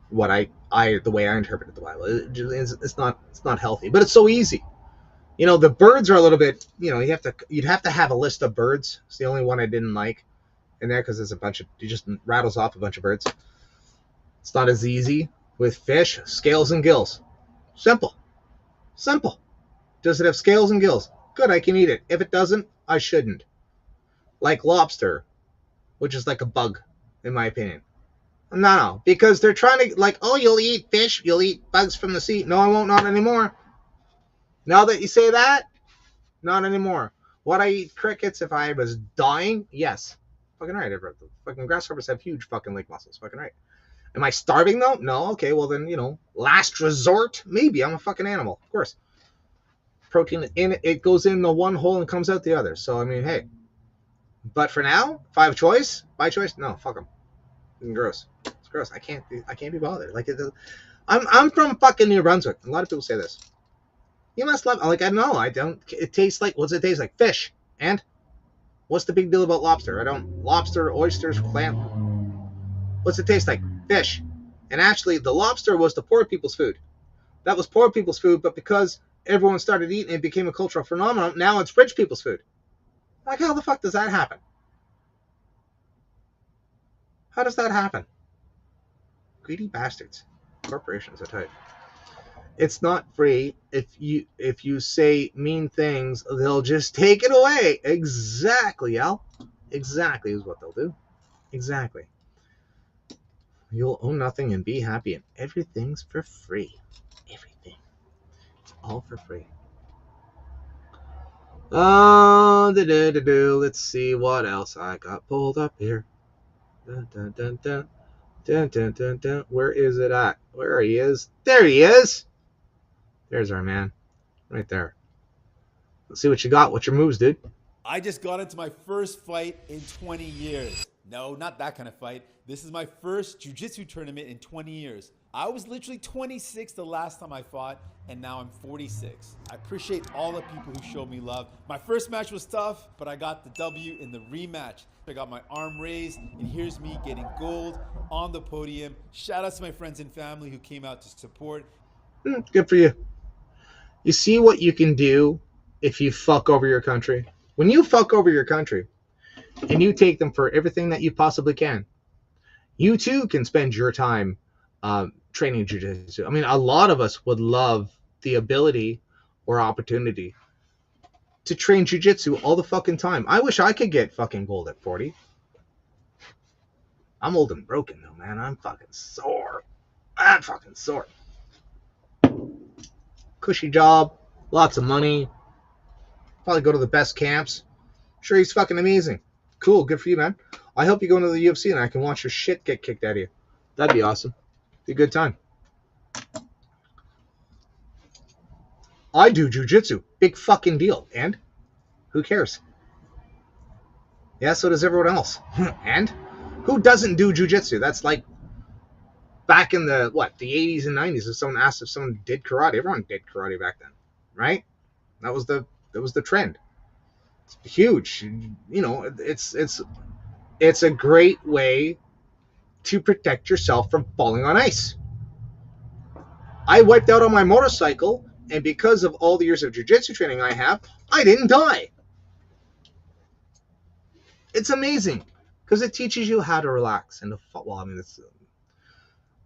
B: The way I interpreted the Bible, it's not healthy, but it's so easy. You know, the birds are a little bit. You know, you'd have to have a list of birds. It's the only one I didn't like in there because there's a bunch of. It just rattles off a bunch of birds. It's not as easy with fish, scales and gills. Simple. Does it have scales and gills? Good, I can eat it. If it doesn't, I shouldn't. Like lobster, which is like a bug, in my opinion. No, because they're trying to, like, oh, you'll eat fish, you'll eat bugs from the sea. No, I won't, not anymore. Now that you say that, not anymore. Would I eat crickets if I was dying? Yes. Fucking right. Fucking grasshoppers have huge fucking leg muscles. Fucking right. Am I starving though? No. Okay, well then, last resort, maybe. I'm a fucking animal, of course. Protein it goes in the one hole and comes out the other. So I mean, hey. But for now, if I have choice, by choice, no, fuck them. Gross. It's gross. I can't be bothered. Like I'm from fucking New Brunswick. A lot of people say this. You must love. Like I know I don't. It tastes like what's it taste like? Fish. And what's the big deal about lobster? I don't. Lobster, oysters, clam. What's it taste like? Fish. And actually, the lobster was the poor people's food. That was poor people's food, but because everyone started eating, it became a cultural phenomenon. Now it's rich people's food. Like, how the fuck does that happen? How does that happen? Greedy bastards. Corporations, I tell you. It's not free. If you say mean things, they'll just take it away. Exactly, Al. Exactly is what they'll do. Exactly. You'll own nothing and be happy, and everything's for free. Everything. It's all for free. Let's see what else I got pulled up here. Dun, dun, dun, dun. Dun, dun, dun, dun. Where is it at? Where he is? There he is. There's our man. Right there. Let's see what you got. What's your moves, dude?
L: I just got into my first fight in 20 years. No, not that kind of fight. This is my first jiu-jitsu tournament in 20 years. I was literally 26 the last time I fought, and now I'm 46. I appreciate all the people who showed me love. My first match was tough, but I got the W in the rematch. I got my arm raised, and here's me getting gold on the podium. Shout out to my friends and family who came out to support.
B: Good for you. You see what you can do if you fuck over your country? When you fuck over your country, and you take them for everything that you possibly can, you too can spend your time training jiu-jitsu. I mean, a lot of us would love the ability or opportunity to train jiu-jitsu all the fucking time. I wish I could get fucking gold at 40. I'm old and broken though, man. I'm fucking sore. Cushy job, lots of money, probably go to the best camps. Sure, he's fucking amazing. Cool, good for you, man. I hope you go into the UFC and I can watch your shit get kicked out of you. That'd be awesome. Be a good time. I do jiu-jitsu. Big fucking deal. And? Who cares? Yeah, so does everyone else. And? Who doesn't do jiu-jitsu? That's like back in the 80s and 90s. If someone asked if someone did karate, everyone did karate back then. Right? That was the trend. It's huge. You know, it's a great way to protect yourself from falling on ice. I wiped out on my motorcycle, and because of all the years of jiu-jitsu training I have, I didn't die. It's amazing because it teaches you how to relax and to fall. Well, I mean, it's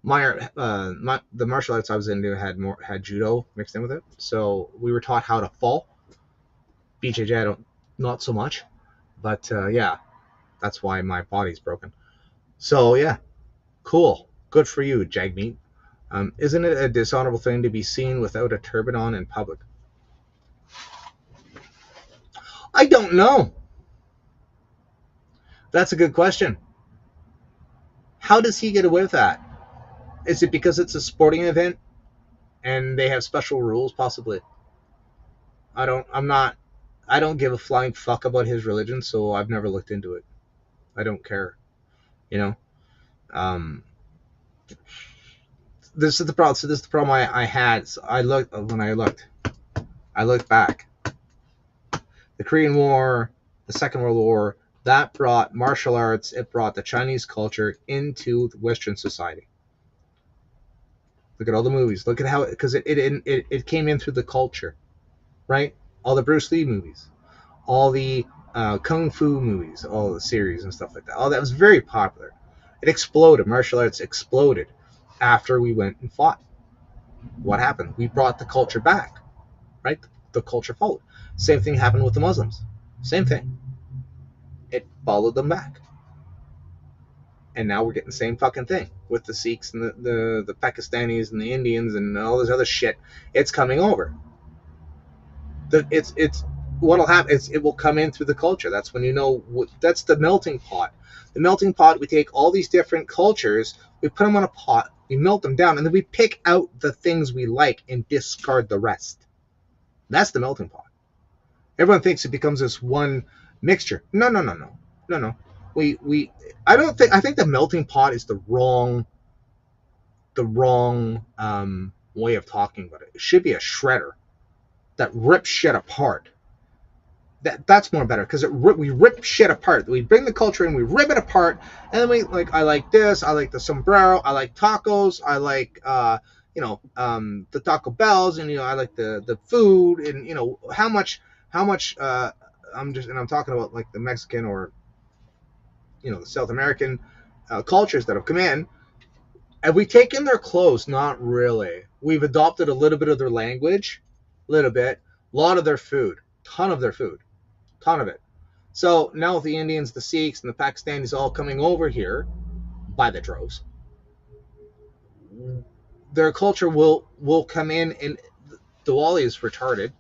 B: the martial arts I was into had judo mixed in with it, so we were taught how to fall. BJJ, not so much, but yeah, that's why my body's broken. So yeah, cool, good for you, Jagmeet. Isn't it a dishonorable thing to be seen without a turban on in public? I don't know. That's a good question. How does he get away with that? Is it because it's a sporting event and they have special rules, possibly? I don't give a flying fuck about his religion, so I've never looked into it. I don't care. You know? This is the problem. So this is the problem I had. So I looked back. The Korean War, the Second World War, that brought martial arts, it brought the Chinese culture into Western society. Look at all the movies. Look at how, because it came in through the culture, right? All the Bruce Lee movies, all the Kung Fu movies, all the series and stuff like that. All that was very popular. It exploded. Martial arts exploded after we went and fought. What happened? We brought the culture back, right? The culture followed. Same thing happened with the Muslims. Same thing. It followed them back. And now we're getting the same fucking thing with the Sikhs and the Pakistanis and the Indians and all this other shit. It's coming over. What'll happen is it will come in through the culture. That's when you know that's the melting pot. The melting pot, we take all these different cultures, we put them on a pot, we melt them down, and then we pick out the things we like and discard the rest. That's the melting pot. Everyone thinks it becomes this one mixture. No. I think the melting pot is the wrong way of talking about it. It should be a shredder that rips shit apart. That's more better, because we rip shit apart. We bring the culture in, we rip it apart, and then we I like this, I like the sombrero, I like tacos, I like the Taco Bells, and I like the food, and how much I'm talking about like the Mexican or the South American cultures that have come in. Have we taken their clothes? Not really. We've adopted a little bit of their language, a lot of their food, ton of it. So now with the Indians, the Sikhs, and the Pakistanis all coming over here by the droves, their culture will come in, and Diwali is retarded.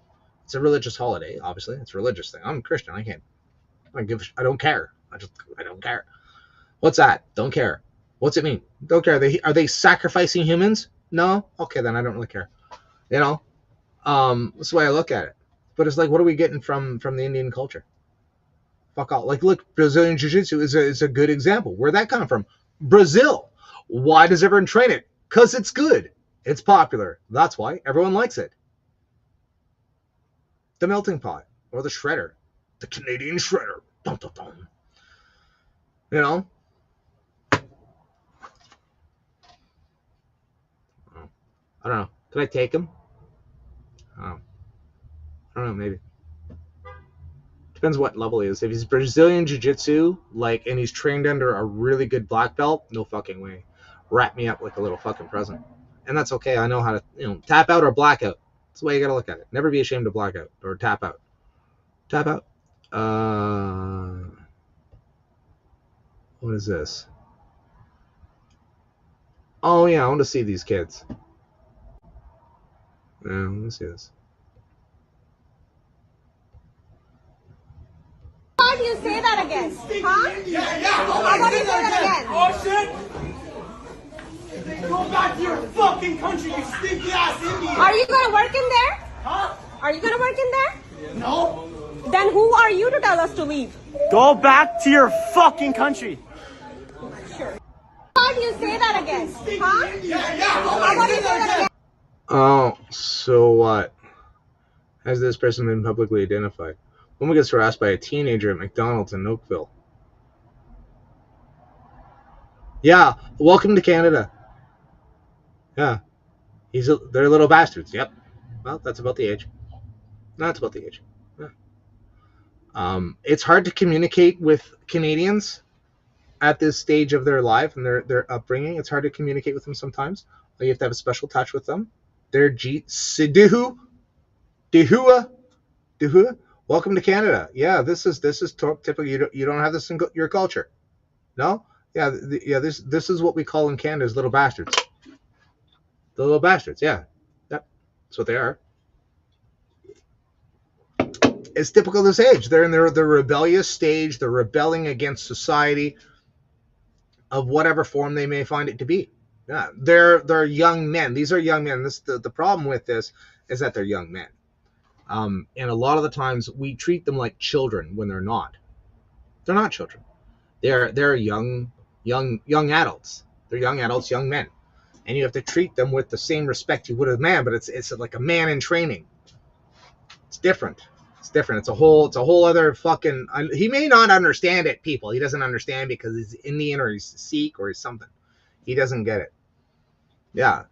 B: It's a religious holiday, obviously. It's a religious thing. I'm a Christian. I don't care. I don't care. What's that? Don't care. What's it mean? Don't care. Are they sacrificing humans? No? Okay, then I don't really care. That's the way I look at it. But it's like, what are we getting from the Indian culture? Fuck all. Like, look, Brazilian Jiu-Jitsu is a good example. Where'd that come from? Brazil. Why does everyone train it? Because it's good. It's popular. That's why everyone likes it. The melting pot, or the shredder. The Canadian shredder. Dun, dun, dun. I don't know. Could I take him? I don't know, maybe. Depends what level he is. If he's Brazilian Jiu-Jitsu, and he's trained under a really good black belt, no fucking way. Wrap me up like a little fucking present. And that's okay. I know how to, tap out or black out. That's the way you gotta look at it. Never be ashamed to black out or tap out. Tap out. What is this? Oh yeah, I want to see these kids. Yeah, let me see this.
M: How do you say that again? Huh? Yeah. How about you say that again? Oh shit! Go back to your fucking country, you stinky ass Indian! Are you gonna work in there? Huh? Are you gonna work in there? No. Then who are you to tell us to leave?
N: Go back to your fucking country.
M: Sure. How do you say that again? Huh? Yeah. How about you say that again?
B: Oh, so what? Has this person been publicly identified? Woman gets harassed by a teenager at McDonald's in Oakville. Yeah, welcome to Canada. Yeah, they're little bastards. Yep. Well, that's about the age. That's about the age. Yeah. It's hard to communicate with Canadians at this stage of their life and their upbringing. It's hard to communicate with them sometimes. You have to have a special touch with them. They're Dehua. Welcome to Canada. Yeah, this is typical. You don't have this in your culture. No? Yeah, this is what we call in Canada as little bastards. The little bastards, yeah. Yep. That's what they are. It's typical of this age. They're in the rebellious stage. They're rebelling against society of whatever form they may find it to be. Yeah, they're young men. These are young men. The problem with this is that they're young men. And a lot of the times we treat them like children when they're not. They're not children. They're young adults. They're young adults, young men. And you have to treat them with the same respect you would a man, but it's like a man in training. It's different. It's different. It's a whole other fucking. He may not understand it, people. He doesn't understand because he's Indian or he's Sikh or he's something. He doesn't get it. Yeah.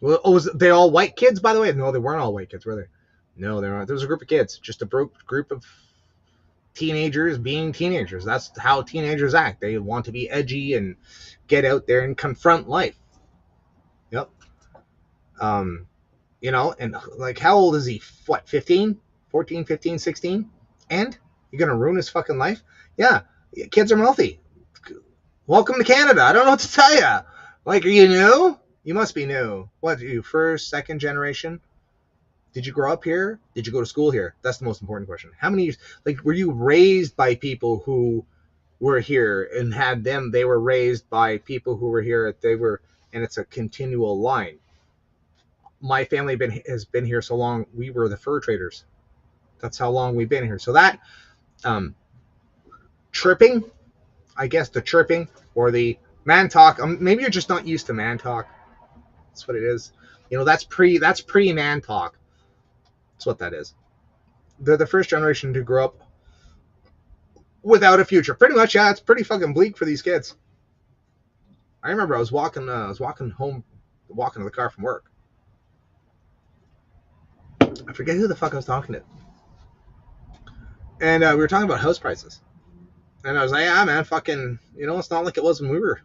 B: Well, was they all white kids, by the way? No, they weren't all white kids, were they? No, they weren't. There was a group of kids, just a group of teenagers being teenagers. That's how teenagers act. They want to be edgy and get out there and confront life. Yep. You know, and like, how old is he? What, 15? 14, 15, 16? And you're going to ruin his fucking life? Yeah. Kids are healthy. Welcome to Canada. I don't know what to tell you. Like, are you new? You must be new. What, are you first, second generation? Did you grow up here? Did you go to school here? That's the most important question. How many years, like, were you raised by people who were here and had them? They were raised by people who were here. And it's a continual line. My family has been here so long. We were the fur traders. That's how long we've been here. So that chirping, I guess the chirping or the man talk. Maybe you're just not used to man talk. That's what it is. You know, that's pre man talk. That's what that is. They're the first generation to grow up without a future. Pretty much, yeah. It's pretty fucking bleak for these kids. I remember I was walking home, walking to the car from work. I forget who the fuck I was talking to. And we were talking about house prices. And I was like, yeah, man, fucking, you know, it's not like it was when we were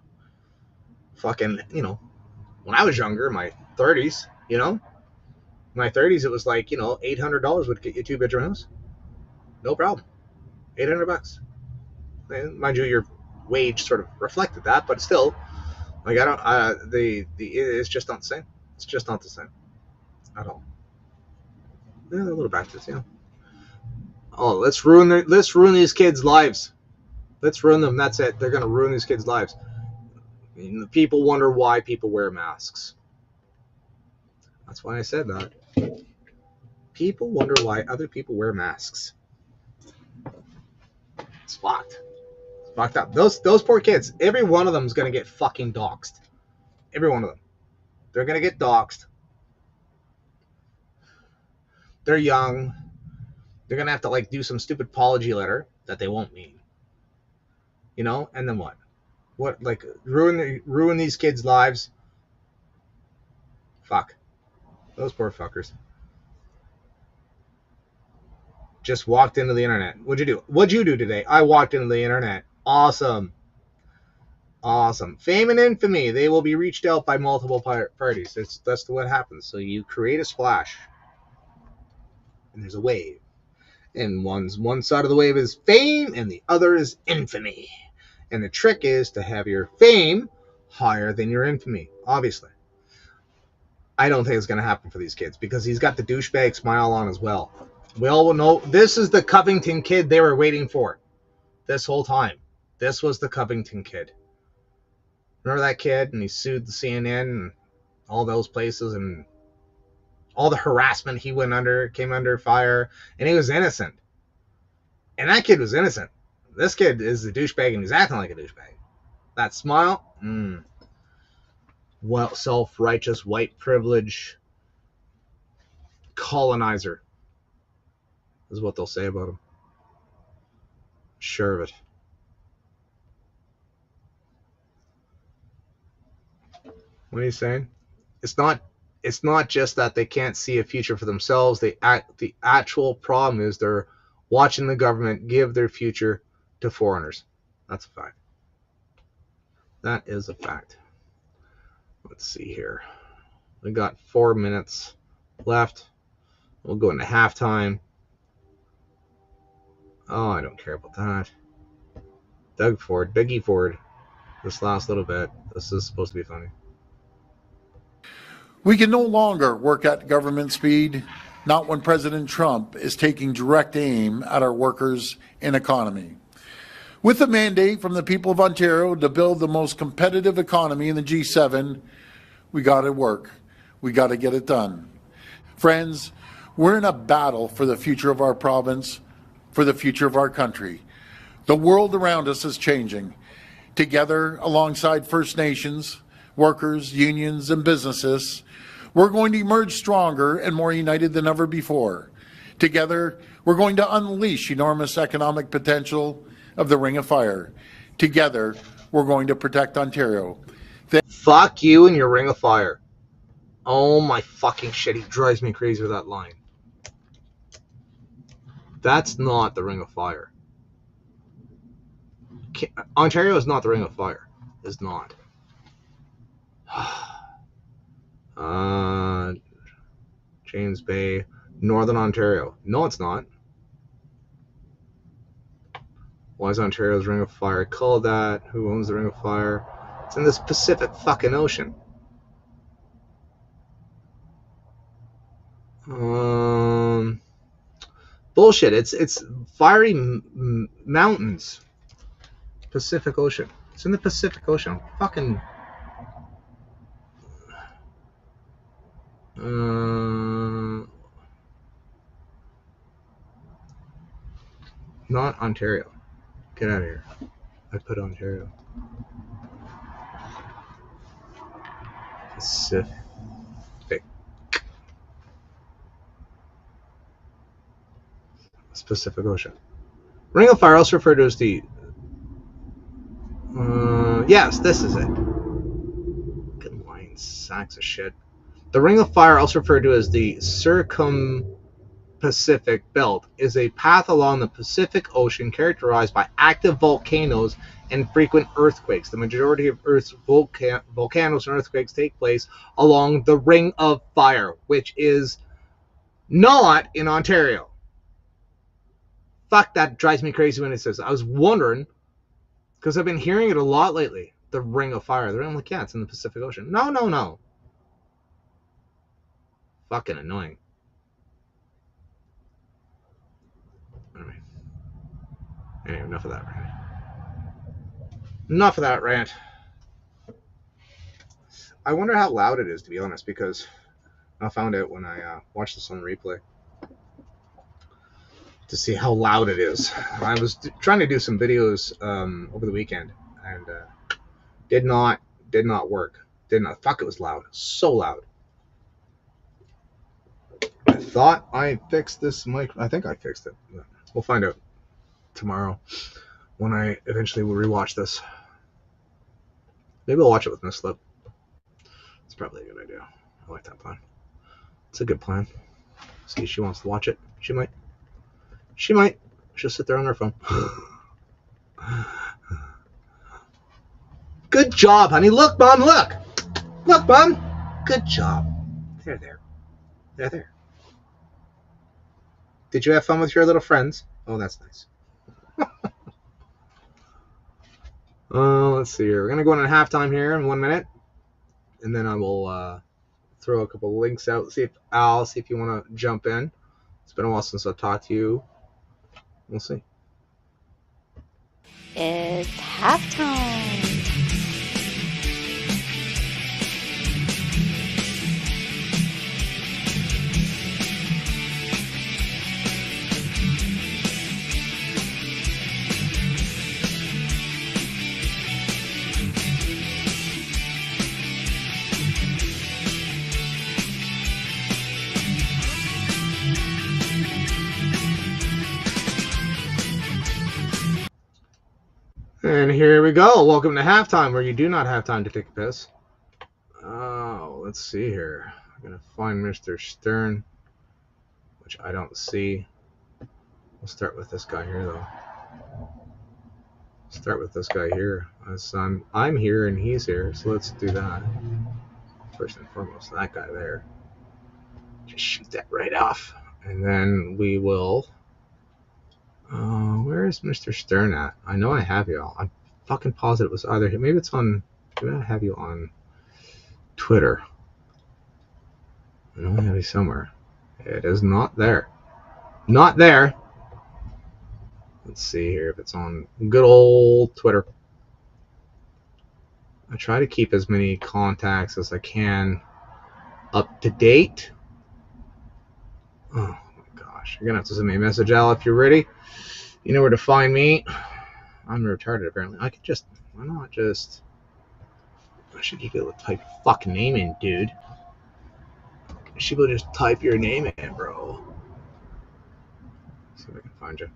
B: fucking, you know, when I was younger, in my 30s, you know. In my 30s, it was like, you know, $800 would get you a 2-bedroom house. No problem. $800. And mind you, your wage sort of reflected that, but still, like, I don't, it's just not the same. It's just not the same at all. Yeah, a little back to this, yeah. Oh, let's ruin these kids' lives. Let's ruin them. That's it. They're gonna ruin these kids' lives. I mean, people wonder why people wear masks. That's why I said that. People wonder why other people wear masks. It's fucked. It's fucked up. Those poor kids. Every one of them is gonna get fucking doxxed. Every one of them. They're gonna get doxxed. They're young. They're gonna have to like do some stupid apology letter that they won't mean. You know, and then what? What, like, ruin these kids' lives? Fuck. Those poor fuckers. Just walked into the internet. What'd you do? What'd you do today? I walked into the internet. Awesome. Awesome. Fame and infamy. They will be reached out by multiple parties. That's what happens. So you create a splash. And there's a wave. And one side of the wave is fame and the other is infamy. And the trick is to have your fame higher than your infamy, obviously. I don't think it's going to happen for these kids because he's got the douchebag smile on as well. We all know this is the Covington kid they were waiting for this whole time. This was the Covington kid. Remember that kid? And he sued the CNN and all those places and all the harassment he came under fire, and he was innocent. And that kid was innocent. This kid is a douchebag, and he's acting like a douchebag. That smile, well, self-righteous, white privilege, colonizer, is what they'll say about him. Sure of it. What are you saying? It's not just that they can't see a future for themselves. The actual problem is they're watching the government give their future to foreigners. That's a fact. That is a fact. Let's see here. We got 4 minutes left. We'll go into halftime. Oh, I don't care about that. Dougie Ford. This last little bit. This is supposed to be funny.
O: We can no longer work at government speed. not when President Trump is taking direct aim at our workers and economy. With a mandate from the people of Ontario to build the most competitive economy in the G7, we got to work. We got to get it done. Friends, we're in a battle for the future of our province, for the future of our country. The world around us is changing. Together, alongside First Nations, workers, unions, and businesses, we're going to emerge stronger and more united than ever before. Together, we're going to unleash enormous economic potential of the Ring of Fire. Together, we're going to protect Ontario.
B: Fuck you and your Ring of Fire. Oh my fucking shit, he drives me crazy with that line. That's not the Ring of Fire. Ontario is not the Ring of Fire. It's not. James Bay, Northern Ontario. No, it's not. Why is Ontario's Ring of Fire called that? Who owns the Ring of Fire? It's in this Pacific fucking Ocean. Bullshit. It's fiery mountains. Pacific Ocean. It's in the Pacific Ocean. Fucking. Not Ontario. Get out of here. I put Ontario. Pacific. Pacific Ocean. Ring of Fire, also referred to as the. Yes, this is it. Good line, sacks of shit. The Ring of Fire, also referred to as the Circum-Pacific Belt, is a path along the Pacific Ocean characterized by active volcanoes and frequent earthquakes. The majority of Earth's volcanoes and earthquakes take place along the Ring of Fire, which is not in Ontario. Fuck, that drives me crazy when it says that. I was wondering, because I've been hearing it a lot lately, the Ring of Fire. I'm like, yeah, it's in the Pacific Ocean. No. Fucking annoying. Anyway, enough of that rant. Enough of that rant. I wonder how loud it is, to be honest, because I found out when I watched this on replay to see how loud it is. I was trying to do some videos over the weekend, and did not work. Fuck, it was loud. So loud. I thought I fixed this mic. I think I fixed it. We'll find out tomorrow when I eventually will rewatch this. Maybe I'll watch it with Miss Lip. It's probably a good idea. I like that plan. It's a good plan. See if she wants to watch it. She might. She'll sit there on her phone. Good job, honey. Look, Mom, look. Look, Mom. Good job. There. Did you have fun with your little friends? Oh, that's nice. Let's see here. We're going to go into halftime here in 1 minute. And then I will throw a couple links out. See if you want to jump in. It's been a while since I've talked to you. We'll see.
P: It's halftime.
B: And here we go. Welcome to halftime, where you do not have time to take a piss. Oh, let's see here. I'm going to find Mr. Stern, which I don't see. We'll start with this guy here, though. Start with this guy here. I'm here and he's here, so let's do that. First and foremost, that guy there. Just shoot that right off. And then we will... where is Mr. Stern at? I know I have you all. I'm fucking positive it was either here. Maybe it's on... Maybe I have you on Twitter. I know I have you somewhere. It is not there. Not there. Let's see here if it's on good old Twitter. I try to keep as many contacts as I can up to date. Oh my gosh. You're going to have to send me a message, Al, if you're ready. You know where to find me. I'm retarded, apparently. I could just... Why not just... I should be able to type your fucking name in, dude. You should be able to just type your name in, bro. See if I can find you.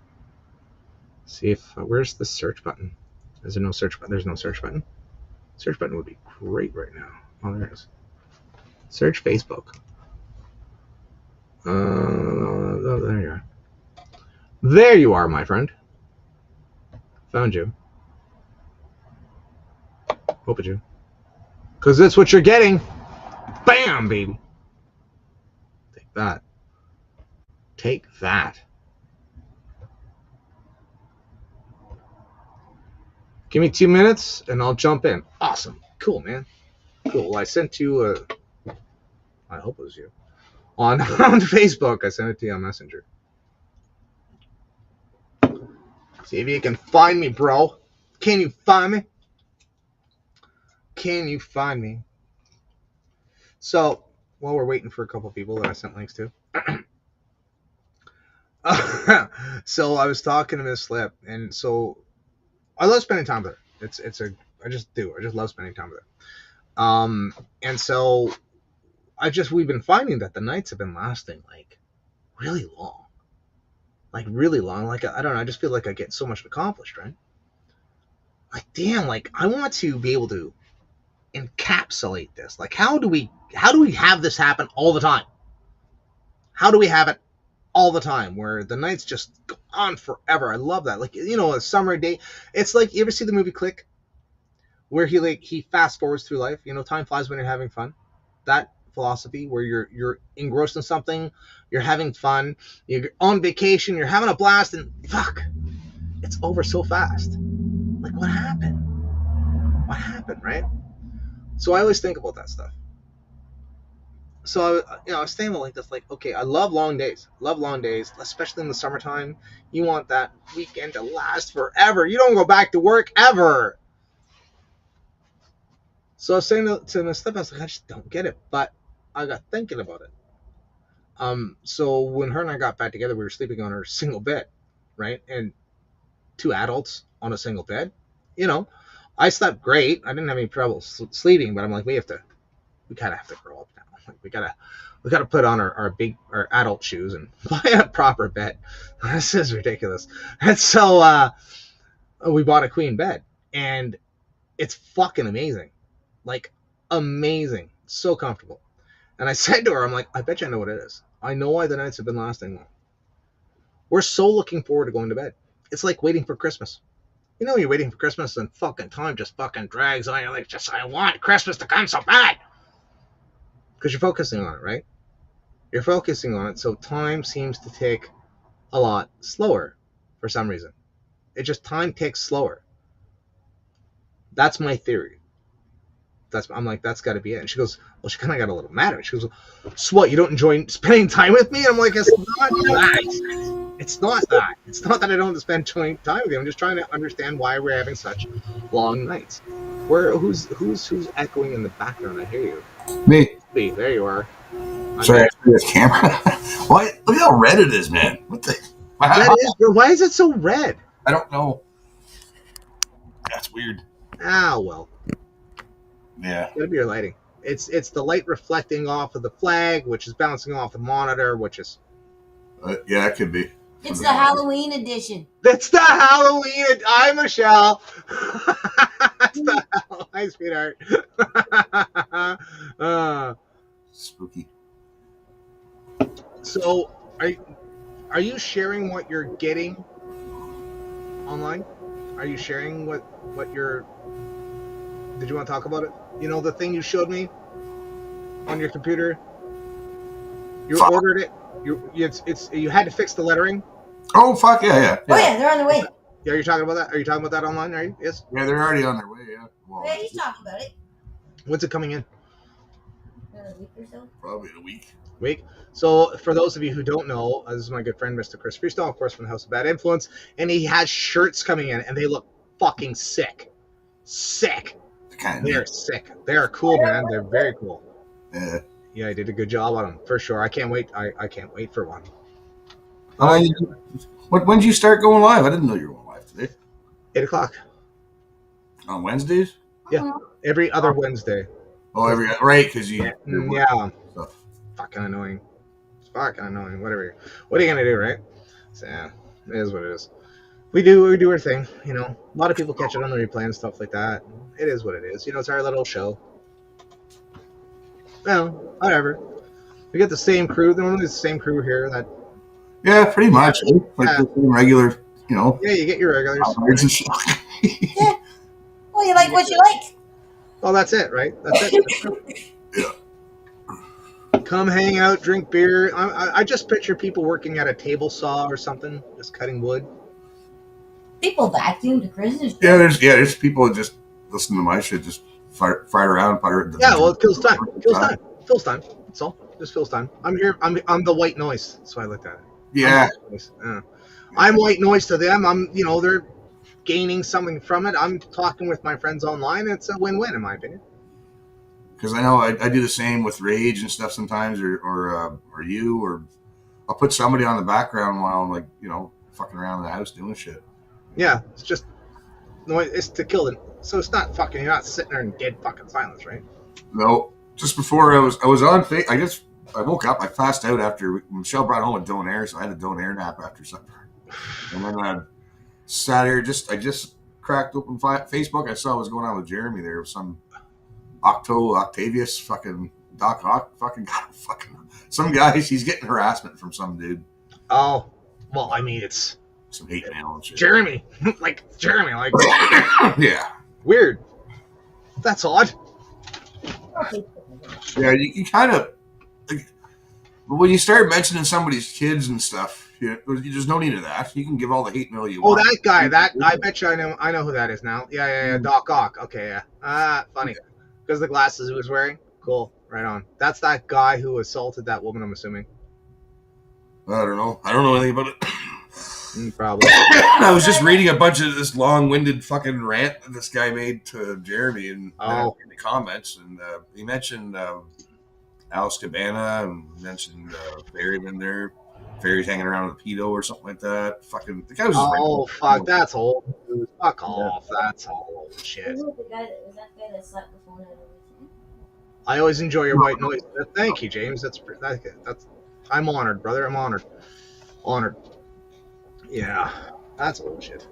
B: See if... where's the search button? Is there no search button? There's no search button. Search button would be great right now. Oh, there it is. Search Facebook. Oh, there you are. There you are, my friend. Found you. Hope it's you. Because that's what you're getting. Bam, baby. Take that. Take that. Give me 2 minutes and I'll jump in. Awesome. Cool, man. Cool. Well, I sent you a... I hope it was you. On Facebook, I sent it to you on Messenger. See if you can find me, bro. Can you find me? Can you find me? So, while we're waiting for a couple people that I sent links to. So, I was talking to Miss Slip, and so... I love spending time with her. I just do. I just love spending time with her. And so we've been finding that the nights have been lasting like really long. Like really long. Like, I don't know. I just feel like I get so much accomplished, right? Like, damn, like I want to be able to encapsulate this. Like, how do we have this happen all the time? How do we have it all the time where the nights just go on forever? I love that. Like, you know, a summer day. It's like, you ever see the movie Click? Where he fast forwards through life. You know, time flies when you're having fun. That philosophy where you're engrossed in something, you're having fun, you're on vacation, you're having a blast, and fuck, it's over so fast. Like, what happened? What happened, right? So I always think about that stuff. So, I was thinking like this, like, okay, I love long days, especially in the summertime. You want that weekend to last forever. You don't go back to work ever. So I was saying to Miss Slip, I was like, I just don't get it. But I got thinking about it. So when her and I got back together, we were sleeping on her single bed, right? And 2 adults on a single bed. You know, I slept great. I didn't have any trouble sleeping, but I'm like, we kind of have to grow up now. Like, we gotta put on our adult shoes and buy a proper bed. This is ridiculous. And so we bought a queen bed, and it's fucking amazing. Like, amazing. So comfortable. And I said to her, I'm like, I bet you I know what it is. I know why the nights have been lasting long. We're so looking forward to going to bed. It's like waiting for Christmas. You know, you're waiting for Christmas and fucking time just fucking drags on. You're like, I want Christmas to come so bad. Because you're focusing on it, right? You're focusing on it, so time seems to take a lot slower for some reason. Time takes slower. That's my theory. I'm like, that's got to be it. And she goes, well, she kind of got a little mad at me. She goes, so what, you don't enjoy spending time with me? And I'm like, it's not that. It's not that. It's not that I don't spend time with you. I'm just trying to understand why we're having such long nights. Who's echoing in the background? I hear you.
Q: Me.
B: There you are.
Q: Sorry, I threw this camera. Why? Look how red it is, man. What the?
B: Why is it so red?
Q: I don't know. That's weird.
B: Ah, well.
Q: Yeah.
B: It's gotta be your lighting. It's the light reflecting off of the flag, which is bouncing off the monitor, which is...
Q: yeah, it could be.
M: It's the Halloween edition.
B: That's the Halloween. Hi, Michelle. That's the Halloween. Hi, sweetheart.
Q: Spooky.
B: So, are you sharing what you're getting online? Are you sharing what you're... Did you want to talk about it? You know, the thing you showed me on your computer? You ordered it. You had to fix the lettering.
Q: Oh, fuck, yeah.
M: Oh, yeah, they're on their way.
B: Yeah, you're talking about that? Are you talking about that online? Are you? Yes?
Q: Yeah, they're already on their way, yeah. Well,
M: yeah, he's talking about it.
B: When's it coming in?
M: In a week or so?
Q: Probably in a week.
B: week. So for those of you who don't know, this is my good friend Mr. Chris Freestyle, of course, from the House of Bad Influence, and he has shirts coming in, and they look fucking sick. Sick. They're sick. They are cool, man. They're very cool. Yeah, I did a good job on them for sure. I can't wait. I can't wait for one.
Q: When did you start going live? I didn't know you were going live today.
B: 8 o'clock
Q: On Wednesdays?
B: Yeah, every other Wednesday.
Q: Oh, right, because you.
B: Yeah. Fucking annoying. It's fucking annoying. Whatever. What are you gonna do, right? So yeah, it is what it is. We do our thing, you know. A lot of people catch it on the replay and stuff like that. It is what it is. You know, it's our little show. Well, whatever. We get the same crew. Normally, it's the same crew here. That.
Q: Yeah, pretty much. Like the same regular, you know.
B: Yeah, you get your regulars.
Q: And shit.
M: Yeah. Well, you like what you like.
B: Well, that's it, right? That's it. Come hang out, drink beer. I just picture people working at a table saw or something, just cutting wood.
M: People vacuum to Christmas.
Q: Yeah, there's people that just listen to my shit, just fire around,
B: Yeah, well, it kills time. Fills time. That's all. Just fills time. I'm here. I'm the white noise. That's why I looked at it.
Q: Yeah.
B: I'm white noise to them. They're gaining something from it. I'm talking with my friends online. It's a win-win, in my opinion.
Q: Because I know I do the same with Rage and stuff sometimes, or you, or I'll put somebody on the background while I'm like, fucking around in the house doing shit.
B: Yeah, it's just noise. It's to kill it. So it's not fucking. You're not sitting there in dead fucking silence, right?
Q: No, just before I was on. I woke up. I passed out after Michelle brought home a donair, so I had a donair nap after supper. And then I sat here. I just cracked open Facebook. I saw what was going on with Jeremy there. With some Octavius fucking Doc Ock fucking some guys. He's getting harassment from some dude.
B: Oh, well, I mean, it's
Q: some hate mail and shit.
B: Jeremy,
Q: yeah,
B: weird. That's odd.
Q: Yeah, you kind of when you start mentioning somebody's kids and stuff, there's no need of that. You can give all the hate mail you want.
B: Oh, that guy. I bet you I know who that is now. Yeah. Doc Ock. Okay, yeah. Funny. Because the glasses he was wearing. Cool. Right on. That's that guy who assaulted that woman, I'm assuming.
Q: I don't know. I don't know anything about it.
B: Probably.
Q: I was just reading a bunch of this long-winded fucking rant that this guy made to Jeremy in the comments, and he mentioned Alice Cabana and mentioned Barry in there. Barry's hanging around with a pedo or something like that. Fucking the guy was just
B: fuck, that's old. Fuck off. That's old shit.
M: Was that guy that slept before that?
B: I always enjoy your white noise. Thank you, James. That's I'm honored, brother. I'm honored. Honored. Yeah, that's old shit.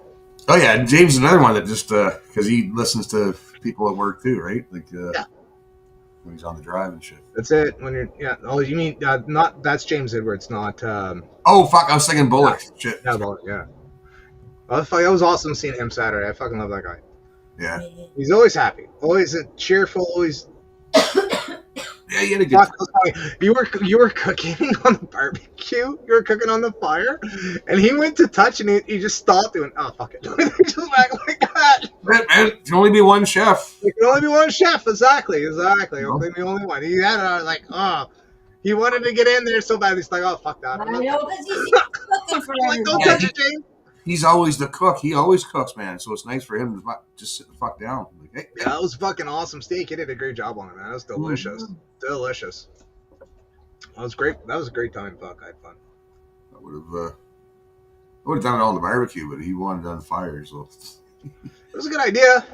Q: Oh yeah, and James is another one that just because he listens to people at work too, right? Like when he's on the drive and shit.
B: That's it. When you're Oh, you mean not? That's James Edwards, not.
Q: Oh fuck! I was thinking Bullock. Shit.
B: Yeah, Bullock. Yeah. Oh, fuck, that was awesome seeing him Saturday. I fucking love that guy.
Q: Yeah.
B: He's always happy. Always cheerful. Always.
Q: Yeah, you had a good.
B: You were cooking on the barbecue. You were cooking on the fire, and he went to touch, and he just stopped doing. Oh fuck it! Just back like that.
Q: Man, it can only be one chef.
B: There can only be one chef. Exactly. Only the only one. He had he wanted to get in there so bad. He's like, oh fuck that.
M: I know, because he's cooking for everybody.
B: Don't touch it, James.
Q: He's always the cook. He always cooks, man. So it's nice for him to just sit the fuck down. Like, hey.
B: Yeah, that was fucking awesome steak. He did a great job on it, man. It was delicious.
Q: Mm-hmm.
B: Delicious. That was great. That was a great time. Fuck, I had fun.
Q: I would have done it all on the barbecue, but he wanted it on the fire, so.
B: It was a good idea.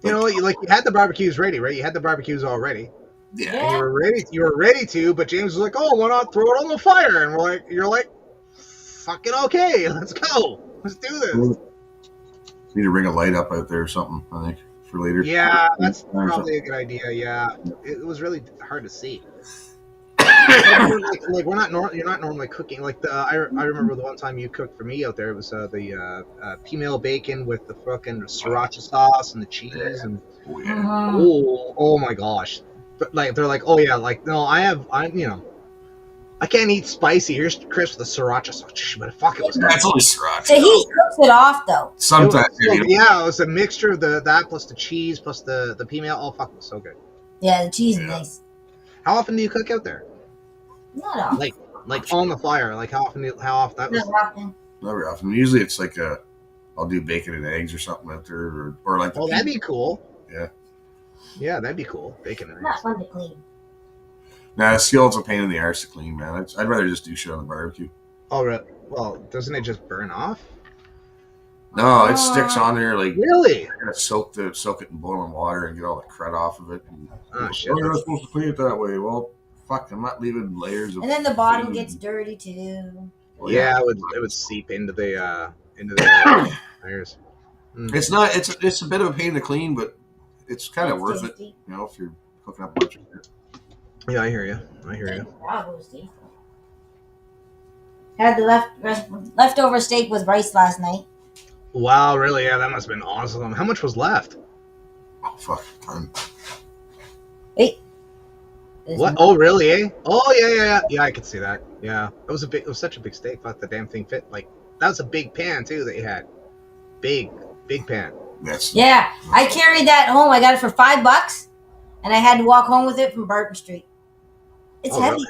B: You know, you had the barbecues ready, right? You had the barbecues already.
Q: Yeah.
B: And you were ready to, but James was like, "Oh, why not throw it on the fire?" And you're like, "Fucking okay, let's go, let's do this."
Q: Need to ring a light up out there or something, I think, for later.
B: Yeah, that's probably a good idea. Yeah, it was really hard to see. You're not normally cooking. I remember the one time you cooked for me out there. It was the female bacon with the fucking sriracha sauce and the cheese and oh my gosh. But they're like, oh yeah, no, I can't eat spicy. Here's Chris with the sriracha sauce, but fuck, it was.
Q: That's only sriracha.
M: So he cooks it off though.
Q: Sometimes.
B: It was a mixture of that plus the cheese plus the female. Oh fuck, it was so good.
M: Yeah, the cheese is nice.
B: How often do you cook out there?
R: Not often.
B: Like on the fire. Like how often that was?
R: Not often.
Q: Not very often. Usually it's like I'll do bacon and eggs or something out there, or like.
B: Oh, that'd be cool.
Q: Yeah.
B: Yeah, that'd be cool. Bacon and eggs.
R: Not fun to clean.
Q: Nah, skillet's a pain in the arse to clean, man. I'd rather just do shit on the barbecue.
B: Oh, right. Well, doesn't it just burn off?
Q: No, it sticks on there like.
B: Really?
Q: I gotta soak it in boiling water and get all the crud off of it. And,
B: shit.
Q: You're not supposed to clean it that way. Well, fuck, I'm not leaving layers of.
R: And then the bottom gets dirty too.
Q: Well,
B: yeah, it would seep into the tires.
Q: It's not. It's a bit of a pain to clean, but it's kind of worth it. You know, if you're cooking up a bunch of shit.
B: Yeah, I hear you.
R: Bravo, Steve. Had the leftover steak with rice last night.
B: Wow, really? Yeah, that must have been awesome. How much was left?
Q: Oh, fuck.
R: Hey.
B: What? Oh, really? Eh? Oh, yeah. Yeah, I could see that. Yeah, it was such a big steak. Fuck, the damn thing fit. Like that was a big pan too that you had. Big pan.
R: Yeah, I carried that home. I got it for $5, and I had to walk home with it from Barton Street. It's heavy.
B: Really?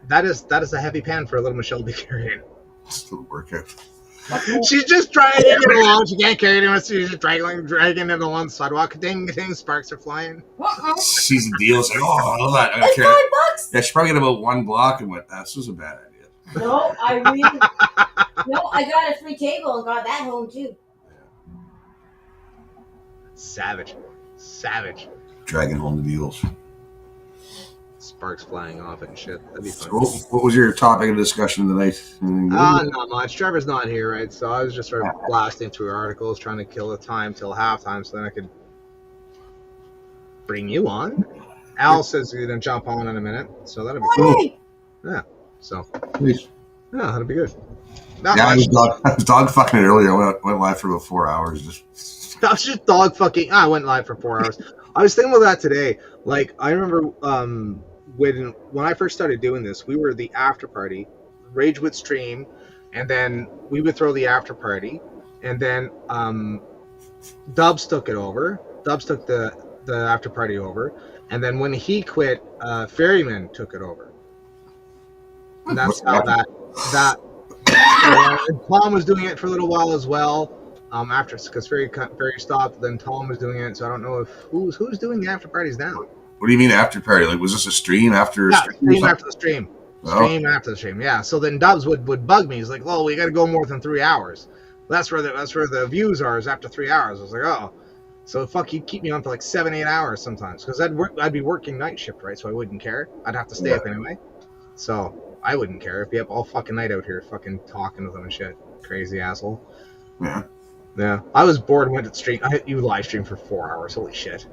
B: That is a heavy pan for a little Michelle to be carrying.
Q: It's a workout.
B: She's just dragging it along. She can't carry it anymore. She's just dragging it along the sidewalk. Ding, sparks are flying.
Q: Sees the deal. It's like, oh, I love that. I
R: It's $5.
Q: Yeah, she probably got about one block and went, this was a bad idea.
R: No, I got a free table and got that home too.
B: Savage.
Q: Dragging home the deals.
B: Sparks flying off and shit. That'd be fun.
Q: So what was your topic of discussion tonight?
B: Not much. Trevor's not here, right? So I was just sort of blasting through articles, trying to kill the time till halftime, so then I could bring you on. Al says he's gonna jump on in a minute, so that'll be cool. Yeah. So.
Q: Please.
B: Yeah, that'll be good.
Q: I was dog fucking it earlier. I went live for about 4 hours.
B: That was just dog fucking. I went live for 4 hours. I was thinking about that today. Like, I remember when I first started doing this, we were the after party. Rage would stream, and then we would throw the after party, and then Dubs took it over. Dubs took the after party over, and then when he quit, Ferryman took it over. And that's how that and Tom was doing it for a little while as well. After, because Ferry stopped, then Tom was doing it. So I don't know if who's doing the after parties now.
Q: What do you mean after party? Like, was this a stream after?
B: Yeah, stream after the stream. Stream after the stream. Yeah. So then Dubs would bug me. He's like, "Well, we got to go more than 3 hours. That's where the views are. Is after 3 hours." I was like, "Oh." So fuck, he'd keep me on for like 7-8 hours sometimes because I'd be working night shift, right? So I wouldn't care. I'd have to stay up anyway. So I wouldn't care. I'd be up all fucking night out here fucking talking to them and shit. Crazy asshole.
Q: Yeah.
B: Yeah. I was bored and went to stream. You live streamed for 4 hours. Holy shit.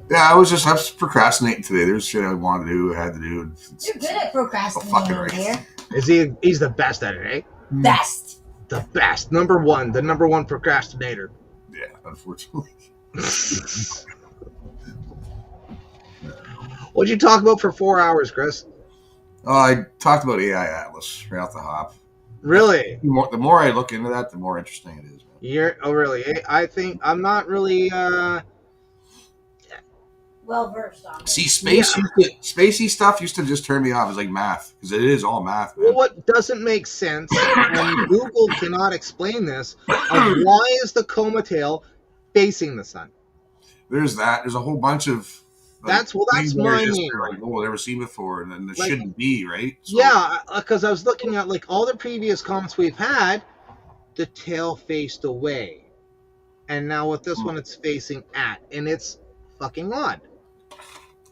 Q: Yeah, I was procrastinating today. There's shit I wanted to do, I had to do.
R: You're good at procrastinating over here.
B: He's the best at it, eh?
R: Best.
B: The best. The number one procrastinator.
Q: Yeah, unfortunately.
B: What'd you talk about for 4 hours, Chris?
Q: I talked about AI Atlas right off the hop.
B: Really?
Q: The more I look into that, the more interesting it is.
B: Really? I think I'm not really
R: well versed on it.
Q: See, spacey stuff used to just turn me off. It's like math, because it is all math. Man.
B: Well, what doesn't make sense, and Google cannot explain this, of why is the coma tail facing the sun?
Q: There's that. There's a whole bunch of.
B: That's my main.
Q: Like, oh, never seen before, and then there shouldn't be, right? So,
B: yeah, because I was looking at like all the previous comets we've had, the tail faced away, and now with this one, it's facing at, and it's fucking odd.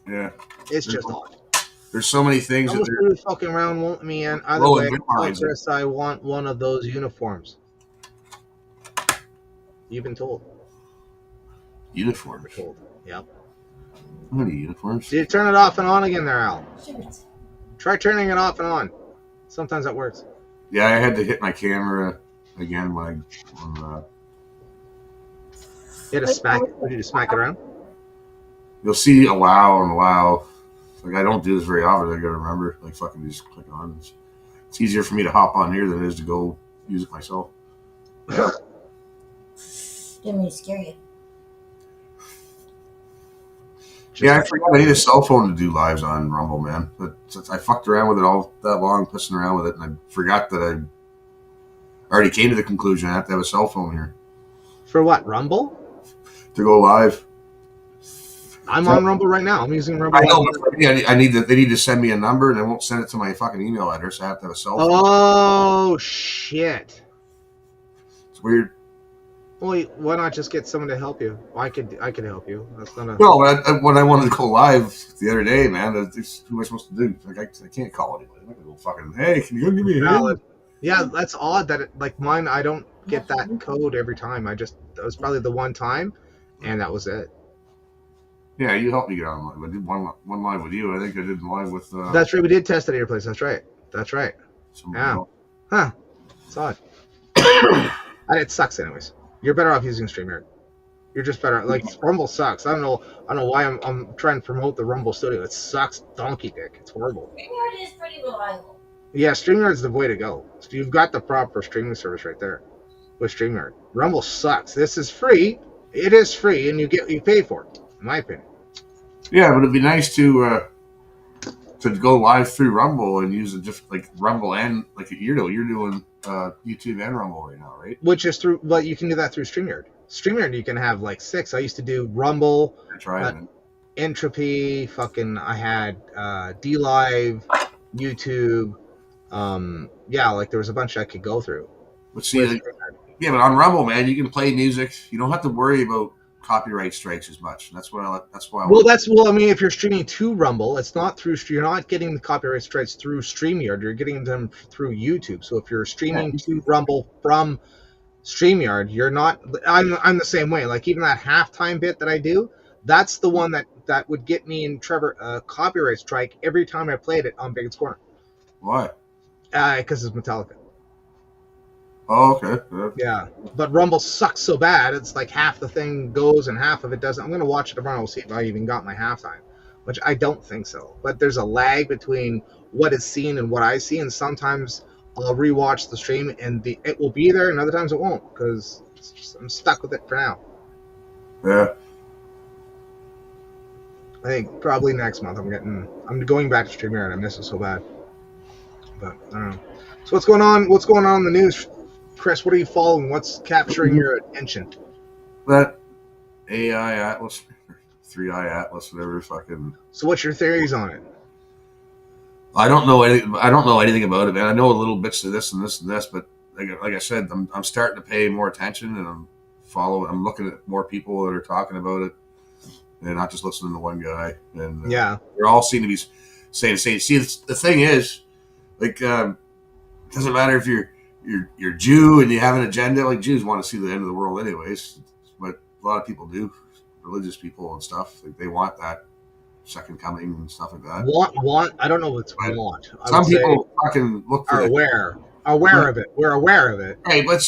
Q: Yeah,
B: it's just odd.
Q: There's so many things
B: that they're fucking around won't me, and either way, Chris, I want one of those uniforms. You've been told.
Q: Uniform.
B: Told. Yep.
Q: How many uniforms?
B: Did you turn it off and on again there, Al? Try turning it off and on. Sometimes that works.
Q: Yeah, I had to hit my camera again when
B: you had to smack it. Did you smack it around?
Q: You'll see a wow and a wow. Like, I don't do this very often. I gotta remember, like, fucking just click on. It's easier for me to hop on here than it is to go use it myself.
R: Didn't mean to scare you.
Q: Yeah, I forgot I need a cell phone to do lives on Rumble, man. But I fucked around with it all that long, pissing around with it, and I forgot that I already came to the conclusion I have to have a cell phone here.
B: For what, Rumble?
Q: To go live.
B: I'm on Rumble right now. I'm using Rumble.
Q: I know, but they need to send me a number, and they won't send it to my fucking email address. I have to have a cell phone.
B: Oh, shit.
Q: It's weird.
B: Well, why not just get someone to help you? I could help you. That's not a...
Q: No, when I wanted to go live the other day, man, who am I supposed to do? Like, I can't call anybody. I'm not gonna go fucking, hey, can you give me a hand?
B: Yeah, that's odd that like mine, I don't get that code every time. That was probably the one time, and that was it.
Q: Yeah, you helped me get on live. I did one live with you. I think I did live with...
B: That's right. We did test it at your place. That's right. Yeah.
Q: Else.
B: Huh. It's odd. And it sucks anyways. You're better off using StreamYard. You're just better. Like, Rumble sucks. I don't know why I'm trying to promote the Rumble Studio. It sucks donkey dick. It's horrible.
R: StreamYard is pretty reliable.
B: Yeah, StreamYard's the way to go. So you've got the proper streaming service right there with StreamYard. Rumble sucks. This is free. It is free, and you pay for it, in my opinion.
Q: Yeah, but it'd be nice to go live through Rumble and use it just like Rumble and like you're doing YouTube and Rumble right now, right?
B: Which is through, but you can do that through StreamYard. StreamYard, you can have like 6. I used to do Rumble, Entropy, I had DLive, YouTube. Like there was a bunch I could go through.
Q: But see, but on Rumble, man, you can play music. You don't have to worry about copyright strikes as much. That's why.
B: I mean, if you're streaming to Rumble, it's not through. You're not getting the copyright strikes through StreamYard. You're getting them through YouTube. So if you're streaming to Rumble from StreamYard, you're not. I'm the same way. Like even that halftime bit that I do, that's the one that would get me and Trevor a copyright strike every time I played it on Biggins Corner.
Q: Why?
B: Because it's Metallica.
Q: Oh, okay.
B: Yeah, but Rumble sucks so bad. It's like half the thing goes and half of it doesn't. I'm going to watch it tomorrow and see if I even got my halftime, which I don't think so. But there's a lag between what is seen and what I see, and sometimes I'll rewatch the stream and it will be there, and other times it won't because I'm stuck with it for now.
Q: Yeah.
B: I think probably next month I'm going back to StreamYard. I miss it so bad. But I don't know. So what's going on? What's going on in the news? Chris, what are you following? What's capturing your attention?
Q: That AI Atlas, 3i Atlas, whatever fucking.
B: So, what's your theories on it?
Q: I don't know anything about it, man. I know a little bits of this and this and this, but like I said, I'm starting to pay more attention, and I'm looking at more people that are talking about it, and not just listening to one guy. And they all seem to be saying. See, the thing is, like, it doesn't matter if you're Jew and you have an agenda. Like Jews want to see the end of the world anyways, but a lot of people do, religious people and stuff. Like, they want that second coming and stuff like that.
B: Want? I don't know what's want.
Q: Some people fucking look for
B: aware of it. We're aware of it.
Q: Right, but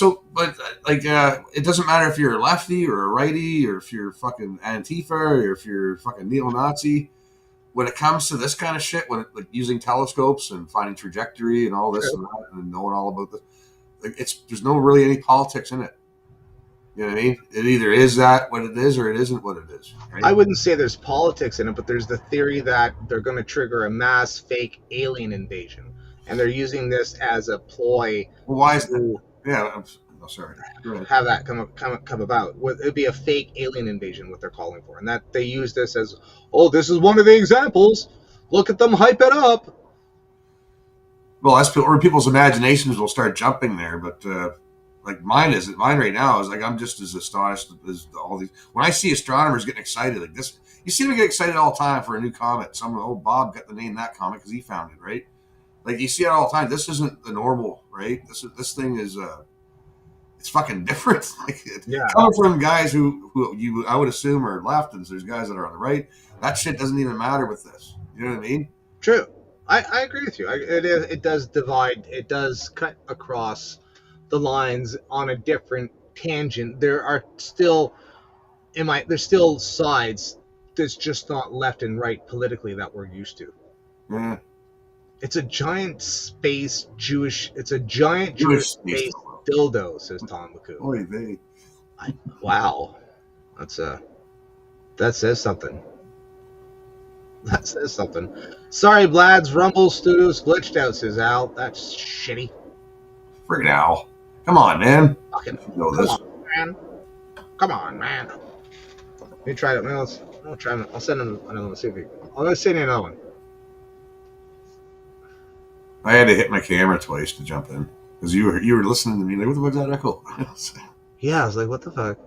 Q: it doesn't matter if you're a lefty or a righty or if you're fucking Antifa or if you're fucking neo-Nazi. When it comes to this kind of shit, like using telescopes and finding trajectory and all this and that and knowing all about this, there's no really any politics in it. You know what I mean? It either is that what it is or it isn't what it is. Right?
B: I wouldn't say there's politics in it, but there's the theory that they're going to trigger a mass fake alien invasion, and they're using this as a ploy.
Q: Well, why is that? Yeah, I'm sorry.
B: Have that come about. It'd be a fake alien invasion, what they're calling for, and that they use this as, this is one of the examples. Look at them hype it up.
Q: Well, that's where people's imaginations will start jumping there, but like mine right now is like I'm just as astonished as all these. When I see astronomers getting excited like this, you see them get excited all the time for a new comet. Bob got the name that comet because he found it, right? Like you see it all the time. This isn't the normal, right? This thing is it's fucking different. Like coming from guys who I would assume are left, and there's guys that are on the right. That shit doesn't even matter with this. You know what I mean?
B: True. I agree with you. It does divide. It does cut across the lines on a different tangent. There's still sides that's just not left and right politically that we're used to.
Q: Yeah.
B: It's a giant space Jewish. It's a giant Jewish space dildo, says Tom McCoo.
Q: Oy vey.
B: Wow, that says something. That says something. Sorry, Blad's Rumble Studios glitched out, says Al. That's shitty.
Q: Friggin' Al. Come on, man.
B: Fucking
Q: know this.
B: Come on, man. Let me try it. I'll try it. I'll send him another one. See if he. I'm gonna send you another one.
Q: I had to hit my camera twice to jump in because you were listening to me like, what the fuck's that echo?
B: Yeah, I was like, what the fuck?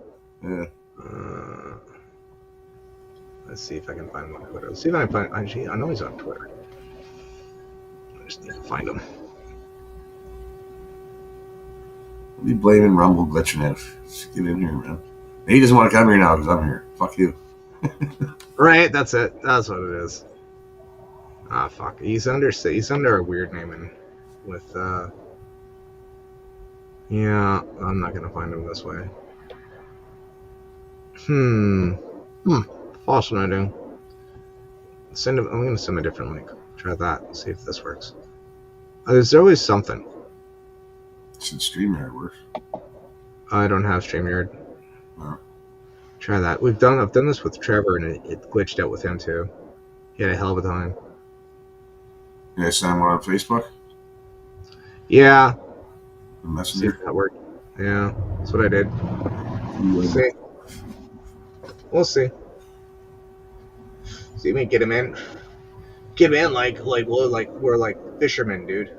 Q: Yeah.
B: Let's see if I can find him on Twitter. Let's see if I can find. Actually, I know he's on Twitter. I just need to find him.
Q: What are you blaming Rumble glitching out? Just get in here, man. He doesn't want to come here now because I'm here. Fuck you.
B: Right, that's it. That's what it is. Ah, fuck. He's under a weird name and with yeah, I'm not gonna find him this way. Fascinating. I'm gonna send a different link. Try that. See if this works. There's always something.
Q: Should StreamYard work?
B: I don't have StreamYard.
Q: No.
B: Try that. I've done this with Trevor and it glitched out with him too. He had a hell of a time.
Q: You guys send one on Facebook?
B: Yeah.
Q: Messenger?
B: See if that worked. Yeah, that's what I did. We'll see. We'll see. See me get him in. Get him in like we're like fishermen, dude.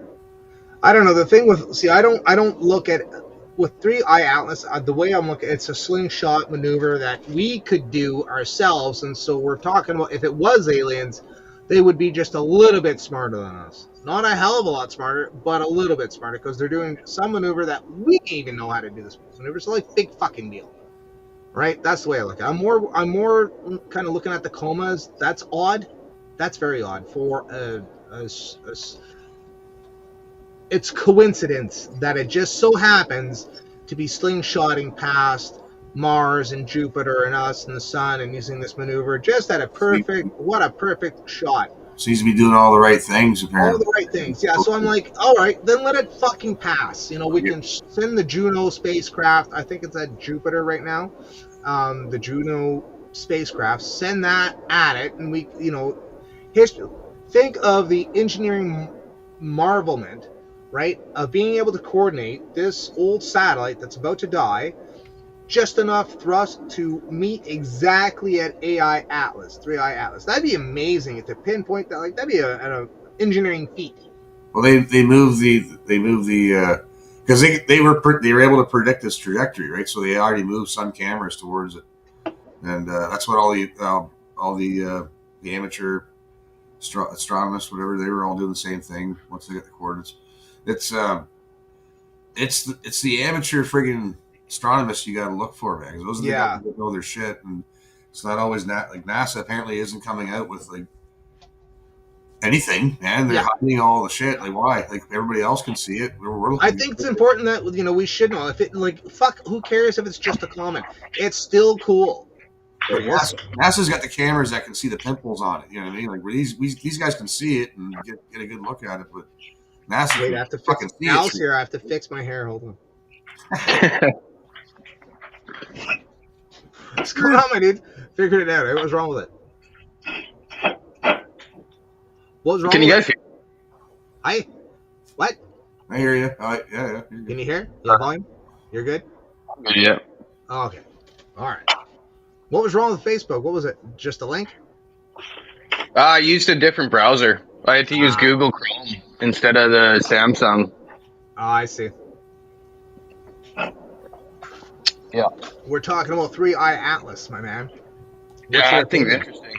B: I don't know. The thing with I don't look at with 3i Atlas. The way I'm looking, it's a slingshot maneuver that we could do ourselves, and so we're talking about if it was aliens, they would be just a little bit smarter than us. Not a hell of a lot smarter, but a little bit smarter because they're doing some maneuver that we don't even know how to do this maneuver. It's like big fucking deal, right? That's the way I look at it. I'm more kind of looking at the comas. That's odd. That's very odd for it's coincidence that it just so happens to be slingshotting past Mars and Jupiter and us and the sun and using this maneuver just at a perfect shot.
Q: Seems to be doing all the right things, apparently.
B: All the right things, yeah. So I'm like, all right, then let it fucking pass. You know, we can send the Juno spacecraft. I think it's at Jupiter right now. The Juno spacecraft. Send that at it, and we, you know, think of the engineering marvelment, right, of being able to coordinate this old satellite that's about to die, just enough thrust to meet exactly at 3i Atlas. That'd be amazing if to pinpoint that. Like that'd be an engineering feat.
Q: Well, they moved the because they were able to predict this trajectory, right? So they already moved sun cameras towards it, and that's what all the amateur astronomers, whatever, they were all doing the same thing once they got the coordinates. It's the amateur friggin' astronomers you got to look for, man. Because those are the guys that know their shit, and it's not always like NASA. Apparently, isn't coming out with like anything, man. They're hiding all the shit. Like why? Like everybody else can see it.
B: I think it's important that we should know if it like fuck. Who cares if it's just a comment? It's still cool.
Q: NASA's got the cameras that can see the pimples on it. You know what I mean? Like these guys can see it and get a good look at it, but NASA.
B: Wait, I have to fucking see it. Here, I have to fix my hair. Hold on. What's going on, my dude? Figured it out. What was wrong with it? What was wrong?
S: Can you guys hear?
B: What?
Q: I hear you. Yeah.
B: Can you hear? You have volume? You're good?
S: Yeah.
B: Oh, okay. All right. What was wrong with Facebook? What was it? Just a link?
S: I used a different browser. I had to use Google Chrome instead of the Samsung.
B: Oh, I see.
S: Yeah.
B: We're talking about 3i Atlas, my man.
S: Yeah, I think it's interesting.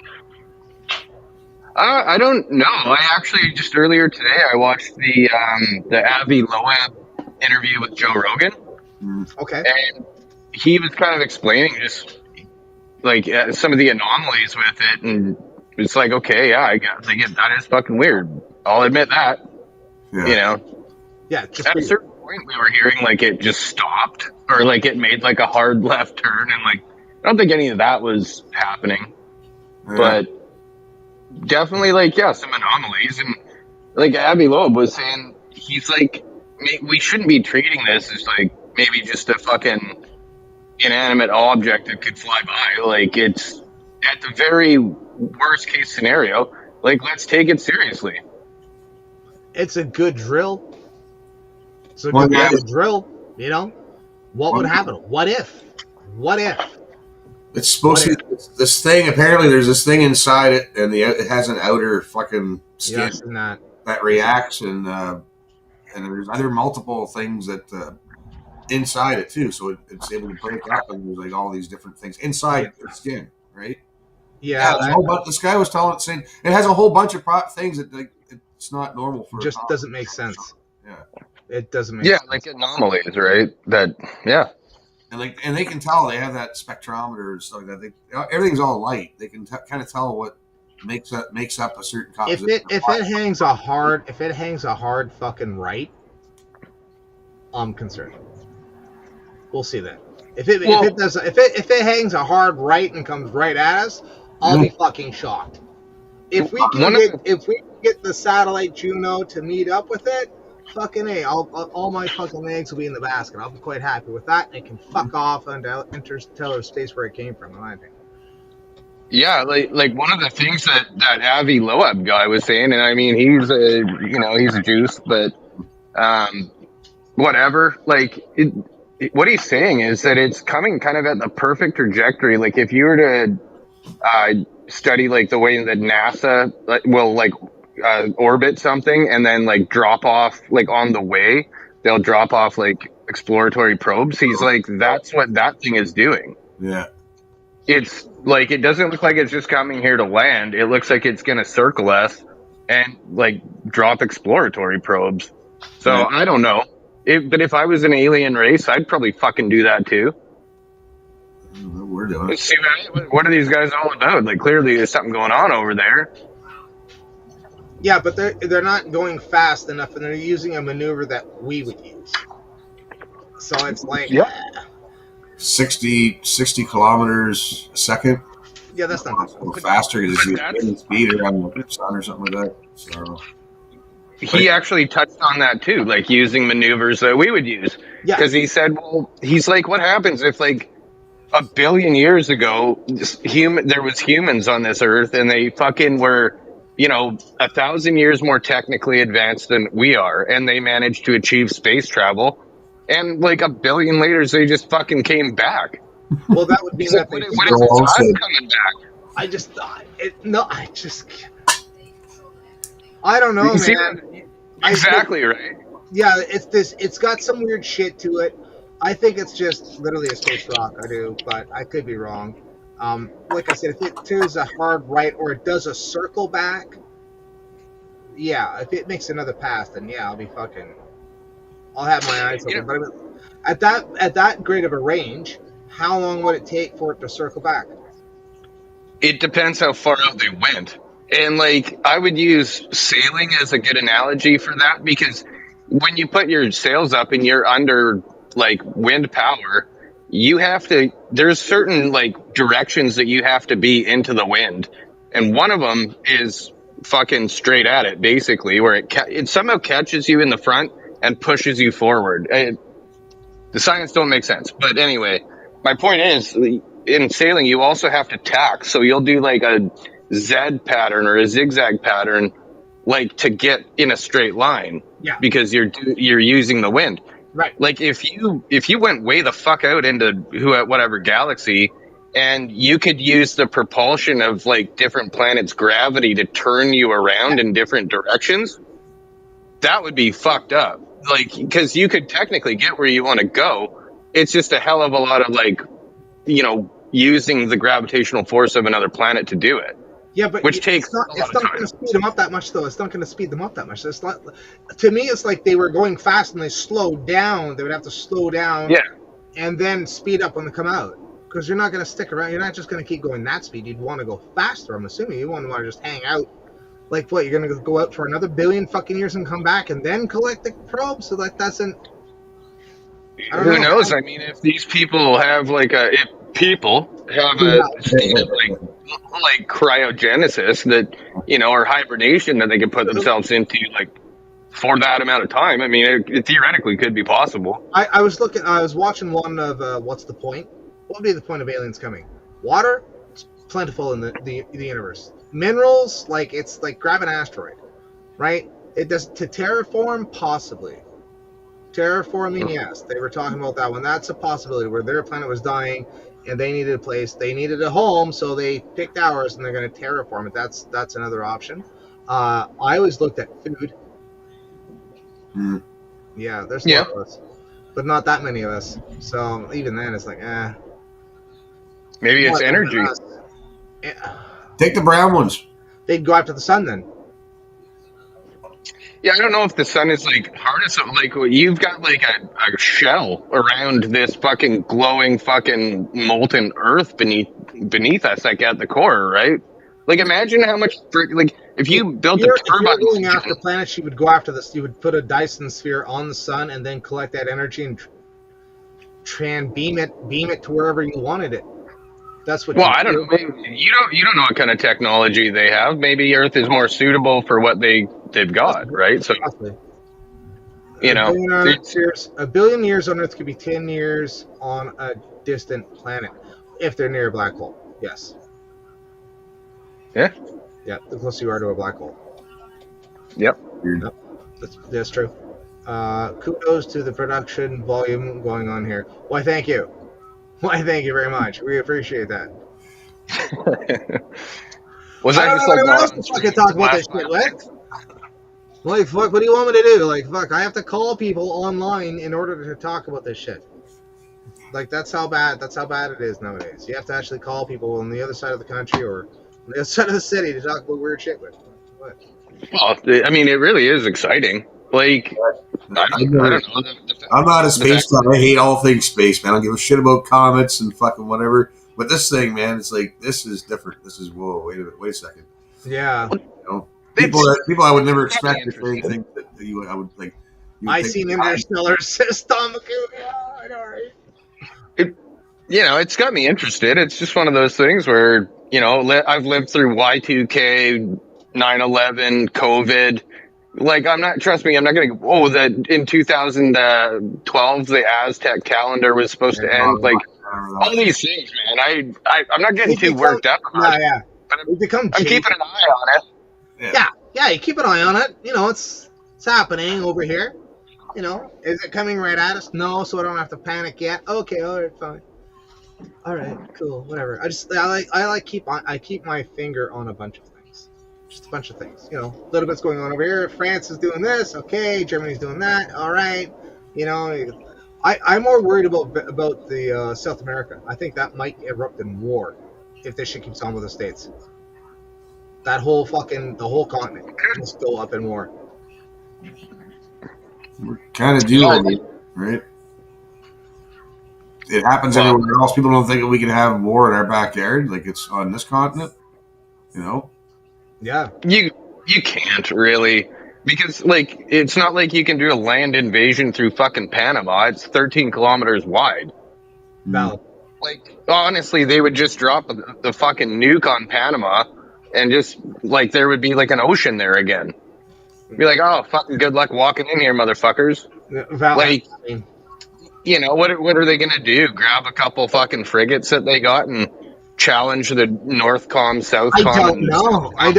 S: I don't know. I actually just earlier today I watched the Avi Loeb interview with Joe Rogan.
B: Okay.
S: And he was kind of explaining just like some of the anomalies with it, and it's like, okay, yeah, I guess that is fucking weird. I'll admit that.
Q: Yeah.
S: You know.
B: Yeah.
S: At a certain point, we were hearing like it just stopped, or like it made like a hard left turn, and like I don't think any of that was happening, but definitely like some anomalies. And like Avi Loeb was saying, he's like, we shouldn't be treating this as like maybe just a fucking inanimate object that could fly by. Like it's at the very worst case scenario. Like, let's take it seriously.
B: It's a good drill. It's a
Q: Well,
B: good
Q: yeah.
B: way to drill. You know, what would happen? What if? What if?
Q: It's supposed to be this thing. Apparently, there's this thing inside it, and it has an outer fucking skin
B: Yes, and that.
Q: that reacts, and there's other multiple things that inside it too. So it's able to break up, and there's like all these different things inside the skin, right?
B: Yeah,
Q: there's a whole bunch- this guy was saying it has a whole bunch of things that like it's not normal for.
B: Just doesn't make sense.
Q: Yeah,
B: it doesn't make
S: Yeah,
B: sense.
S: like anomalies, right? That, yeah.
Q: and they can tell they have that spectrometer and stuff like that. Everything's all light. They can kind of tell what makes up a certain composition.
B: If it hangs a hard fucking right, I'm concerned. We'll see that. If it hangs a hard right and comes right at us, I'll be fucking shocked. If we can get the satellite Juno to meet up with it, fucking A, all my fucking eggs will be in the basket. I'll be quite happy with that, and it can fuck off into interstellar space where it came from, in my opinion.
S: Yeah, like one of the things that Avi Loeb guy was saying, and I mean he's a juice, but whatever. Like what he's saying is that it's coming kind of at the perfect trajectory. Like if you were to study like the way that NASA will orbit something and then like drop off like on the way, they'll drop off like exploratory probes. He's like, that's what that thing is doing.
Q: Yeah.
S: It's like, it doesn't look like it's just coming here to land. It looks like it's going to circle us and like drop exploratory probes. So I don't know. But if I was an alien race, I'd probably fucking do that too.
Q: We're doing it.
S: See, what are these guys all about? Like, clearly there's something going on over there.
B: Yeah, but they're not going fast enough, and they're using a maneuver that we would use. So it's like,
Q: 60 kilometers a second.
B: Yeah, that's not
Q: Or faster because it's speed around the sun or something like that. So
S: He actually touched on that too, like using maneuvers that we would use. Because he said, well, he's like, what happens if like 1 billion years ago, there was humans on this earth and they fucking were, 1,000 years more technically advanced than we are, and they managed to achieve space travel, and like 1 billion later, they just fucking came back.
B: Well, that would mean that
S: what if it's time coming back?
B: I don't know,
S: You see
B: man.
S: Exactly, right?
B: Yeah, it's got some weird shit to it. I think it's just literally a space rock. I do, but I could be wrong. Like I said, if it does a hard right or it does a circle back, yeah, if it makes another pass, then yeah, I'll have my eyes open. But at that great of a range, how long would it take for it to circle back?
S: It depends how far out they went. And like, I would use sailing as a good analogy for that, because when you put your sails up and you're under like wind power, there's certain like directions that you have to be into the wind. And one of them is fucking straight at it, basically, where it somehow catches you in the front and pushes you forward. The science don't make sense. But anyway, my point is, in sailing, you also have to tack. So you'll do like a Z pattern or a zigzag pattern, like to get in a straight line.
B: Yeah.
S: Because you're using the wind.
B: Right.
S: Like if you went way the fuck out into whatever galaxy, and you could use the propulsion of like different planets' gravity to turn you around in different directions, that would be fucked up. Like, because you could technically get where you want to go. It's just a hell of a lot of like, using the gravitational force of another planet to do it.
B: Yeah, but
S: which takes
B: it's not going to speed them up that much, though. It's not going to speed them up that much. It's not, to me, it's like they were going fast and they slowed down. They would have to slow down, and then speed up when they come out. Because you're not going to stick around. You're not just going to keep going that speed. You'd want to go faster. I'm assuming you want to just hang out. Like what? You're going to go out for another billion fucking years and come back and then collect the probe. So that doesn't.
S: Who knows? I mean, if these people have if people have a state of like cryogenesis that or hibernation that they can put themselves into for that amount of time, I mean, it theoretically could be possible.
B: I was watching one of What's the Point? What would be the point of aliens coming? Water? plentiful in the universe. Minerals, like it's like grab an asteroid, right? It does to terraform, possibly. Terraforming, yes, they were talking about that one. That's a possibility where their planet was dying, and they needed a place, they needed a home, so they picked ours, and they're going to terraform it. That's another option. I always looked at food. Yeah, there's a lot of us, but not that many of us. So even then, it's like,
S: Maybe it's energy.
Q: Take the brown ones.
B: They'd go after the sun then.
S: Yeah, I don't know if the sun is like hard as something. Like you've got like a shell around this fucking glowing fucking molten earth beneath us, like at the core, right? Like imagine how much like if you built a turbine.
B: If you're going after planets, you would go after this. You would put a Dyson sphere on the sun and then collect that energy and beam it to wherever you wanted it. That's what.
S: Well, I don't know. Maybe you don't know what kind of technology they have. Maybe Earth is more suitable for what they've got, right? So, you know,
B: a billion years on Earth could be 10 years on a distant planet if they're near a black hole. Yes.
S: Yeah.
B: Yeah, the closer you are to a black hole.
S: Yep.
B: That's true. Kudos to the production volume going on here. Why, thank you. Why, thank you very much. We appreciate that.
S: Was I just like
B: what else to fucking talk about this shit with? Like, fuck, what do you want me to do? Like, fuck, I have to call people online in order to talk about this shit. Like, that's how bad it is nowadays. You have to actually call people on the other side of the country or on the other side of the city to talk about weird shit with. What?
S: Well, I mean, it really is exciting. Like, I don't know.
Q: I'm not a space guy. I hate all things space, man. I don't give a shit about comets and fucking whatever. But this thing, man, it's like, this is different. This is, whoa, wait a second.
B: Yeah.
Q: You know, people I would never expect to say things that I would like.
B: I seen Interstellar system.
S: You know, it's got me interested. It's just one of those things where, you know, I've lived through Y2K, 9/11, COVID. Like, trust me, I'm not going to, that in 2012, the Aztec calendar was supposed to end. Like, all these things, man. I'm not getting too worked up about it. But I'm keeping an eye on it.
B: Yeah, you keep an eye on it. You know, it's happening over here. You know, is it coming right at us? No, so I don't have to panic yet. Okay, all right, fine. All right, cool, whatever. I keep my finger on a bunch of things. Just a bunch of things, you know. A little bit's going on over here. France is doing this, okay. Germany's doing that, all right. You know, I'm more worried about the South America. I think that might erupt in war if this shit keeps on with the States. The whole continent must go up in war.
Q: We're kind of dealing with it, right? It happens everywhere else. People don't think that we can have war in our backyard, like it's on this continent. You know.
B: Yeah.
S: You can't really, because like it's not like you can do a land invasion through fucking Panama. It's 13 kilometers wide.
B: No.
S: Like honestly, they would just drop the fucking nuke on Panama, and just like there would be like an ocean there again. Be like, oh fucking good luck walking in here, motherfuckers. Like, you know what are they gonna do? Grab a couple fucking frigates that they got and challenge the Northcom, Southcom?
B: I don't know. I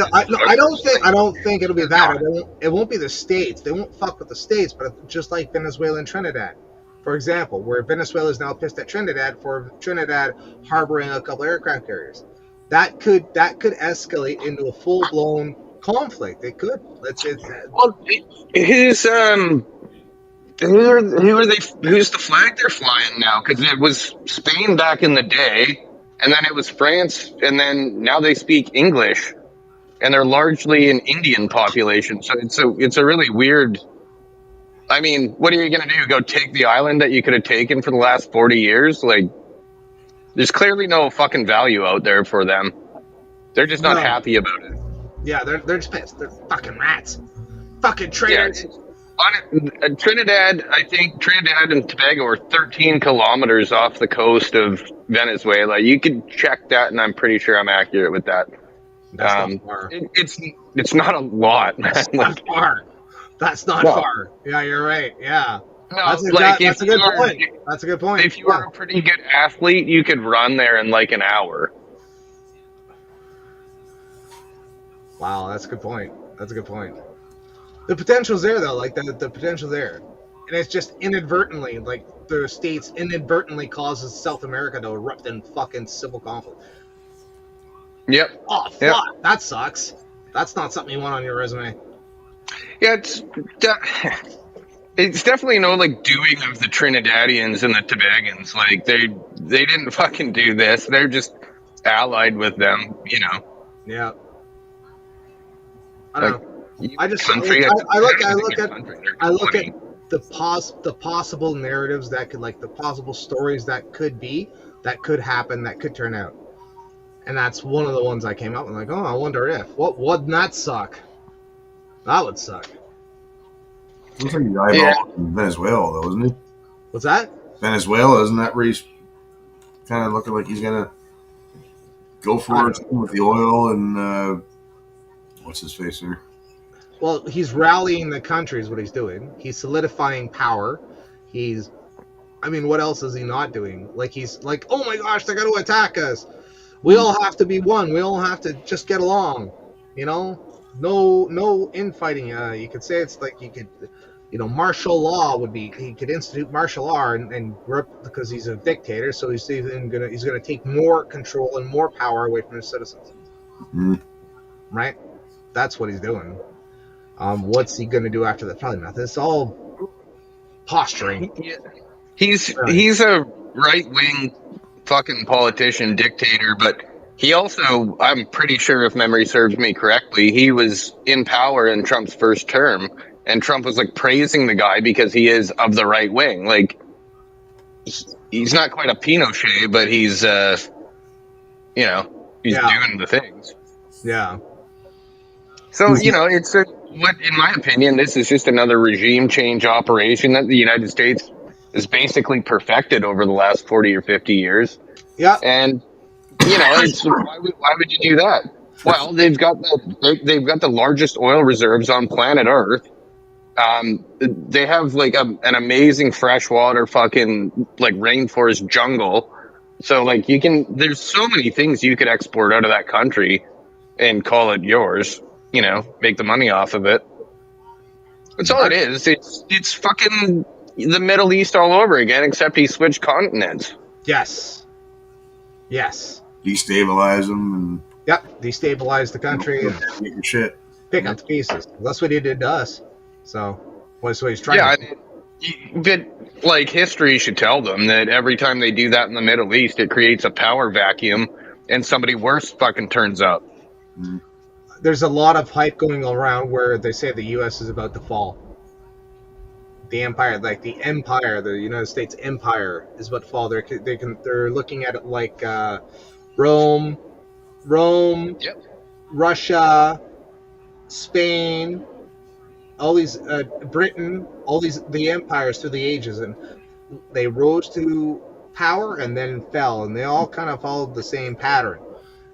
B: don't think it'll be that. It won't be the States. They won't fuck with the States, but just like Venezuela and Trinidad, for example, where Venezuela is now pissed at Trinidad for Trinidad harboring a couple aircraft carriers. That could escalate into a full blown conflict. It could.
S: Who's the flag they're flying now? Because it was Spain back in the day. And then it was France, and then now they speak English, and they're largely an Indian population. So it's a really weird. I mean, what are you going to do? Go take the island that you could have taken for the last 40 years? Like, there's clearly no fucking value out there for them. They're just not happy about it.
B: Yeah, they're just pissed. They're fucking rats. Fucking traitors.
S: Yeah, Trinidad, I think Trinidad and Tobago are 13 kilometers off the coast of Venezuela. You can check that, and I'm pretty sure I'm accurate with that.
B: That's not far.
S: It's not a lot.
B: That's not far. That's not far. Yeah, you're right. Yeah.
S: No,
B: that's a good point. That's a good point.
S: If you were a pretty good athlete, you could run there in like an hour.
B: Wow, that's a good point. That's a good point. The potential's there, though. Like, the potential's there. And it's just inadvertently, like, the states inadvertently causes South America to erupt in fucking civil conflict.
S: Yep.
B: Oh, fuck.
S: Yep.
B: That sucks. That's not something you want on your resume.
S: Yeah, it's definitely no, like, doing of the Trinidadians and the Tobagans. Like, they didn't fucking do this. They're just allied with them, you know.
B: Yeah. I don't know. I just
S: country,
B: I look at the possible narratives that could, like, the possible stories that could be, that could happen, that could turn out, and that's one of the ones I came up with. Like, oh, I wonder if wouldn't that suck? That would suck.
Q: Looks like he's eyeballing in Venezuela, though, isn't he?
B: What's that?
Q: Venezuela, isn't that where he's kind of looking like he's gonna go for it with the oil and what's his face there?
B: Well, he's rallying the country is what he's doing. He's solidifying power. I mean, what else is he not doing? Like, he's like, oh my gosh, they're going to attack us. We all have to be one. We all have to just get along. You know? No infighting. You could say it's like martial law would be, he could institute martial law and because he's a dictator, so he's gonna take more control and more power away from his citizens.
Q: Mm-hmm.
B: Right? That's what he's doing. What's he gonna do after that? Probably nothing. It's all posturing.
S: Yeah. He's a right-wing fucking politician, dictator, but he also, I'm pretty sure, if memory serves me correctly, he was in power in Trump's first term, and Trump was, like, praising the guy because he is of the right wing. Like, he's not quite a Pinochet, but he's doing the things.
B: Yeah.
S: So, it's in my opinion, this is just another regime change operation that the United States has basically perfected over the last 40 or 50 years.
B: Yeah.
S: And, it's, why would you do that? Well, they've got the largest oil reserves on planet Earth. They have, like, an amazing freshwater fucking, like, rainforest jungle. So, like, there's so many things you could export out of that country and call it yours. Make the money off of it. That's all it is. It's fucking the Middle East all over again, except he switched continents.
B: Yes.
Q: Destabilize them and
B: destabilize the country and
Q: get your shit.
B: Pick up the pieces. That's what he did to us. So what's what he's trying to do.
S: But, like, history should tell them that every time they do that in the Middle East, it creates a power vacuum and somebody worse fucking turns up.
Q: Mm.
B: There's a lot of hype going around where they say the U.S. is about to fall. The empire, like the United States empire, is about to fall. They're looking at it like Rome,
S: yep.
B: Russia, Spain, all these Britain, all these the empires through the ages, and they rose to power and then fell, and they all kind of followed the same pattern.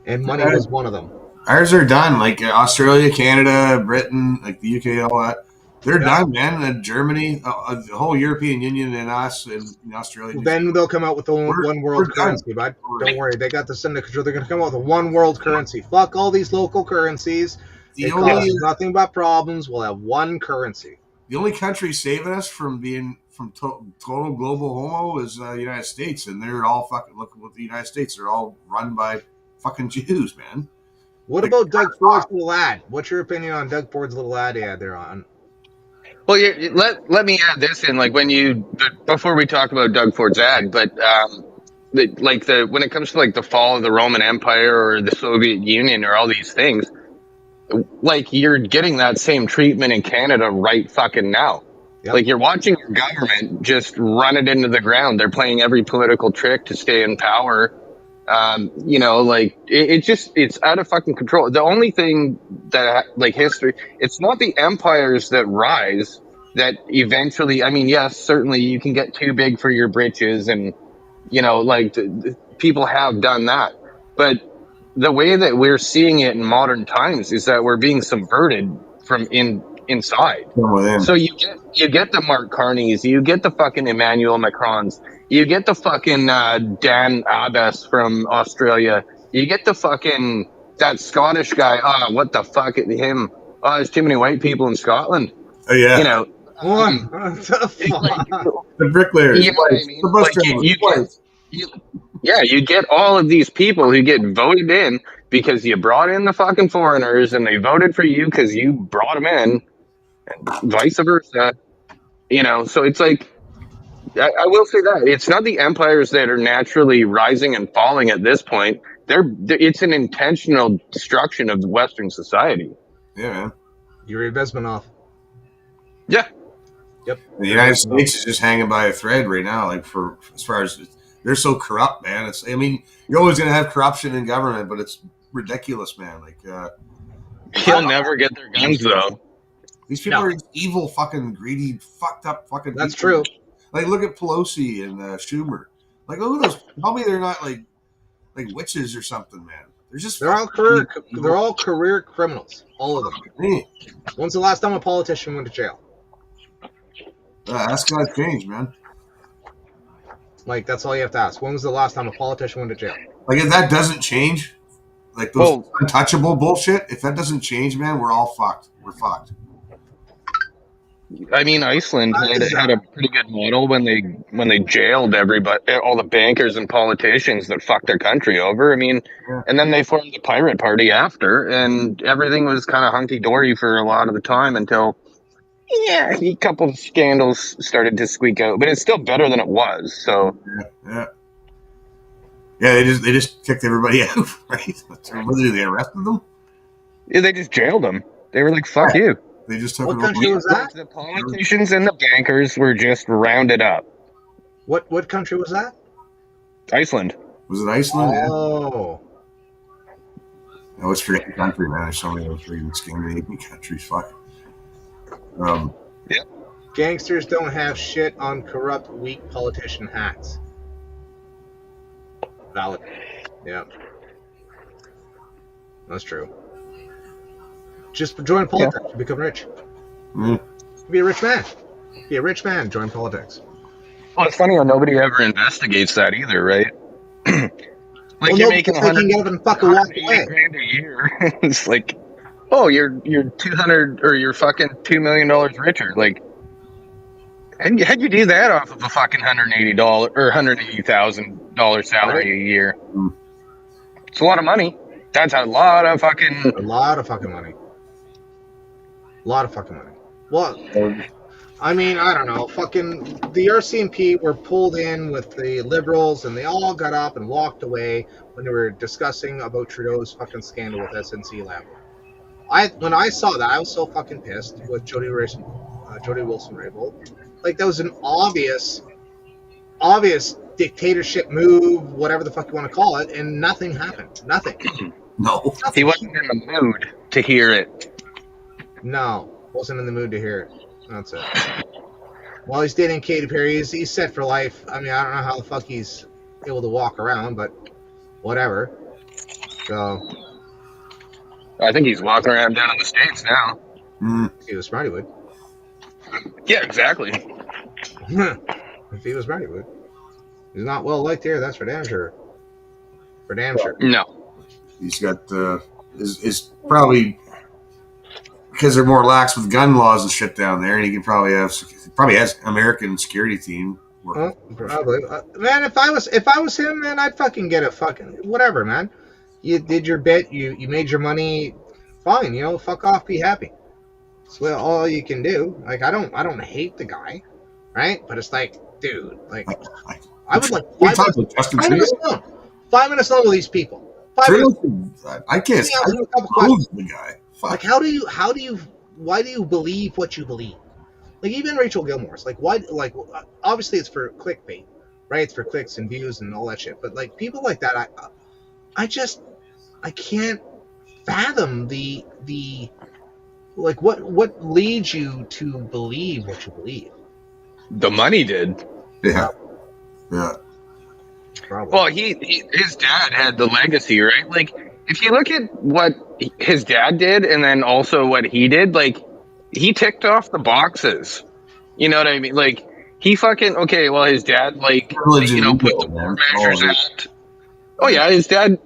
B: And money was one of them.
Q: Ours are done, like Australia, Canada, Britain, like the UK, all that. They're done, man. And Germany, the whole European Union, and us, and Australia.
B: Then they'll come out with the one world currency, bud. Don't worry, they got this under control. They're going to come out with a one world currency. Fuck all these local currencies. It causes nothing but problems. We'll have one currency.
Q: The only country saving us from being total global homo is the United States, and they're all fucking look with the United States. They're all run by fucking Jews, man.
B: What about Doug Ford's little ad? What's your opinion on Doug Ford's little ad there on?
S: Well, let me add this in, like, before we talk about Doug Ford's ad, but when it comes to, like, the fall of the Roman Empire or the Soviet Union or all these things, like, you're getting that same treatment in Canada right fucking now. Yep. Like, you're watching your government just run it into the ground. They're playing every political trick to stay in power. It's out of fucking control. The only thing that, like, history, it's not the empires that rise that eventually, I mean, yes, certainly you can get too big for your britches and, people have done that. But the way that we're seeing it in modern times is that we're being subverted from inside. So you get the Mark Carneys, you get the fucking Emmanuel Macrons, you get the fucking Dan Abbas from Australia, you get the fucking that Scottish guy, what the fuck, him, there's too many white people in Scotland.
Q: Oh yeah.
S: You know,
B: What the fuck?
Q: The bricklayers.
S: You know what I mean?
Q: The bus
S: Like,
Q: drivers.
S: you get all of these people who get voted in because you brought in the fucking foreigners and they voted for you because you brought them in, and vice versa. You know, so it's like, I will say that it's not the empires that are naturally rising and falling at this point. It's an intentional destruction of Western society.
Q: Yeah, man.
B: Yuri Bezmenov.
S: Yeah.
B: Yep.
Q: The United States is just hanging by a thread right now. Like for as far as they're so corrupt, man. I mean, you're always gonna have corruption in government, but it's ridiculous, man. Like
S: he'll never get their guns though.
Q: These people are evil, fucking greedy, fucked up, fucking.
B: That's
Q: people.
B: true.
Q: Like look at Pelosi and Schumer. Like look at those. Tell me they're not like witches or something, man.
B: They're all career criminals, all of them.
Q: Hey.
B: When's the last time a politician went to jail?
Q: That's gotta change, man.
B: Like that's all you have to ask. When was the last time a politician went to jail?
Q: Like if that doesn't change, like those untouchable bullshit. If that doesn't change, man, we're all fucked. We're fucked.
S: I mean, Iceland had a pretty good model when they jailed everybody, all the bankers and politicians that fucked their country over. I mean, and then they formed the Pirate Party after, and everything was kind of hunky dory for a lot of the time until, a couple of scandals started to squeak out. But it's still better than it was. So
Q: yeah. They just kicked everybody out, right? They arrested them.
S: Yeah, they just jailed them. They were like, "Fuck you."
Q: They just took
B: What country was that?
S: The politicians and the bankers were just rounded up.
B: What country was that?
S: Iceland.
Q: Was it Iceland?
B: Oh.
Q: I always forget the country, man. There's so many of those Scandinavian countries. Fuck.
S: Yeah.
B: Gangsters don't have shit on corrupt, weak politician hats. Valid. Yeah. That's true. Just join politics, become rich. Be a rich man. Be a rich man, join politics.
S: Well, it's funny how nobody ever investigates that either, right? Like
B: you're making $180
S: grand a year. It's like, oh, you're 200 or you're fucking $2 million richer. Like, how'd you do that off of a fucking $180 or $180,000 salary a year? It's a lot of money. That's a lot of fucking
B: money. A lot of fucking money. Well, I mean, I don't know. Fucking the RCMP were pulled in with the Liberals, and they all got up and walked away when they were discussing about Trudeau's fucking scandal with SNC Lab. When I saw that, I was so fucking pissed with Jody Wilson-Raybould. Like that was an obvious dictatorship move, whatever the fuck you want to call it, and nothing happened. Nothing.
Q: No.
S: He wasn't in the mood to hear it.
B: No, wasn't in the mood to hear it. That's it. While he's dating Katy Perry, he's set for life. I mean, I don't know how the fuck he's able to walk around, but whatever. So.
S: I think he's walking around down in the States now.
B: If he was smart, he would.
S: Yeah, exactly.
B: If he was smart, he would. He's not well liked here, that's for damn sure. For damn sure.
S: No.
Q: He's got, is probably, because they're more lax with gun laws and shit down there, and he probably has American security team.
B: Well, probably. Man, if I was him, man, I'd fucking get a fucking, whatever, man. You did your bit, you made your money, fine, fuck off, be happy. That's all you can do. Like, I don't hate the guy, right? But it's like, dude, like, I would like 5 minutes alone. 5 minutes alone with these people. 5 minutes.
Q: I can't stand the guy. Fuck.
B: Like, why do you believe what you believe? Like, even Rachel Gilmore's, like, why, like, obviously it's for clickbait, right? It's for clicks and views and all that shit. But, like, people like that, I can't fathom the like, what leads you to believe what you believe?
S: The money did.
Q: Yeah.
B: Probably.
S: Well, his dad had the legacy, right? Like, if you look at what his dad did and then also what he did, like, he ticked off the boxes. You know what I mean? Like, he fucking, his dad, like, put the War Measures Act. Oh yeah, his dad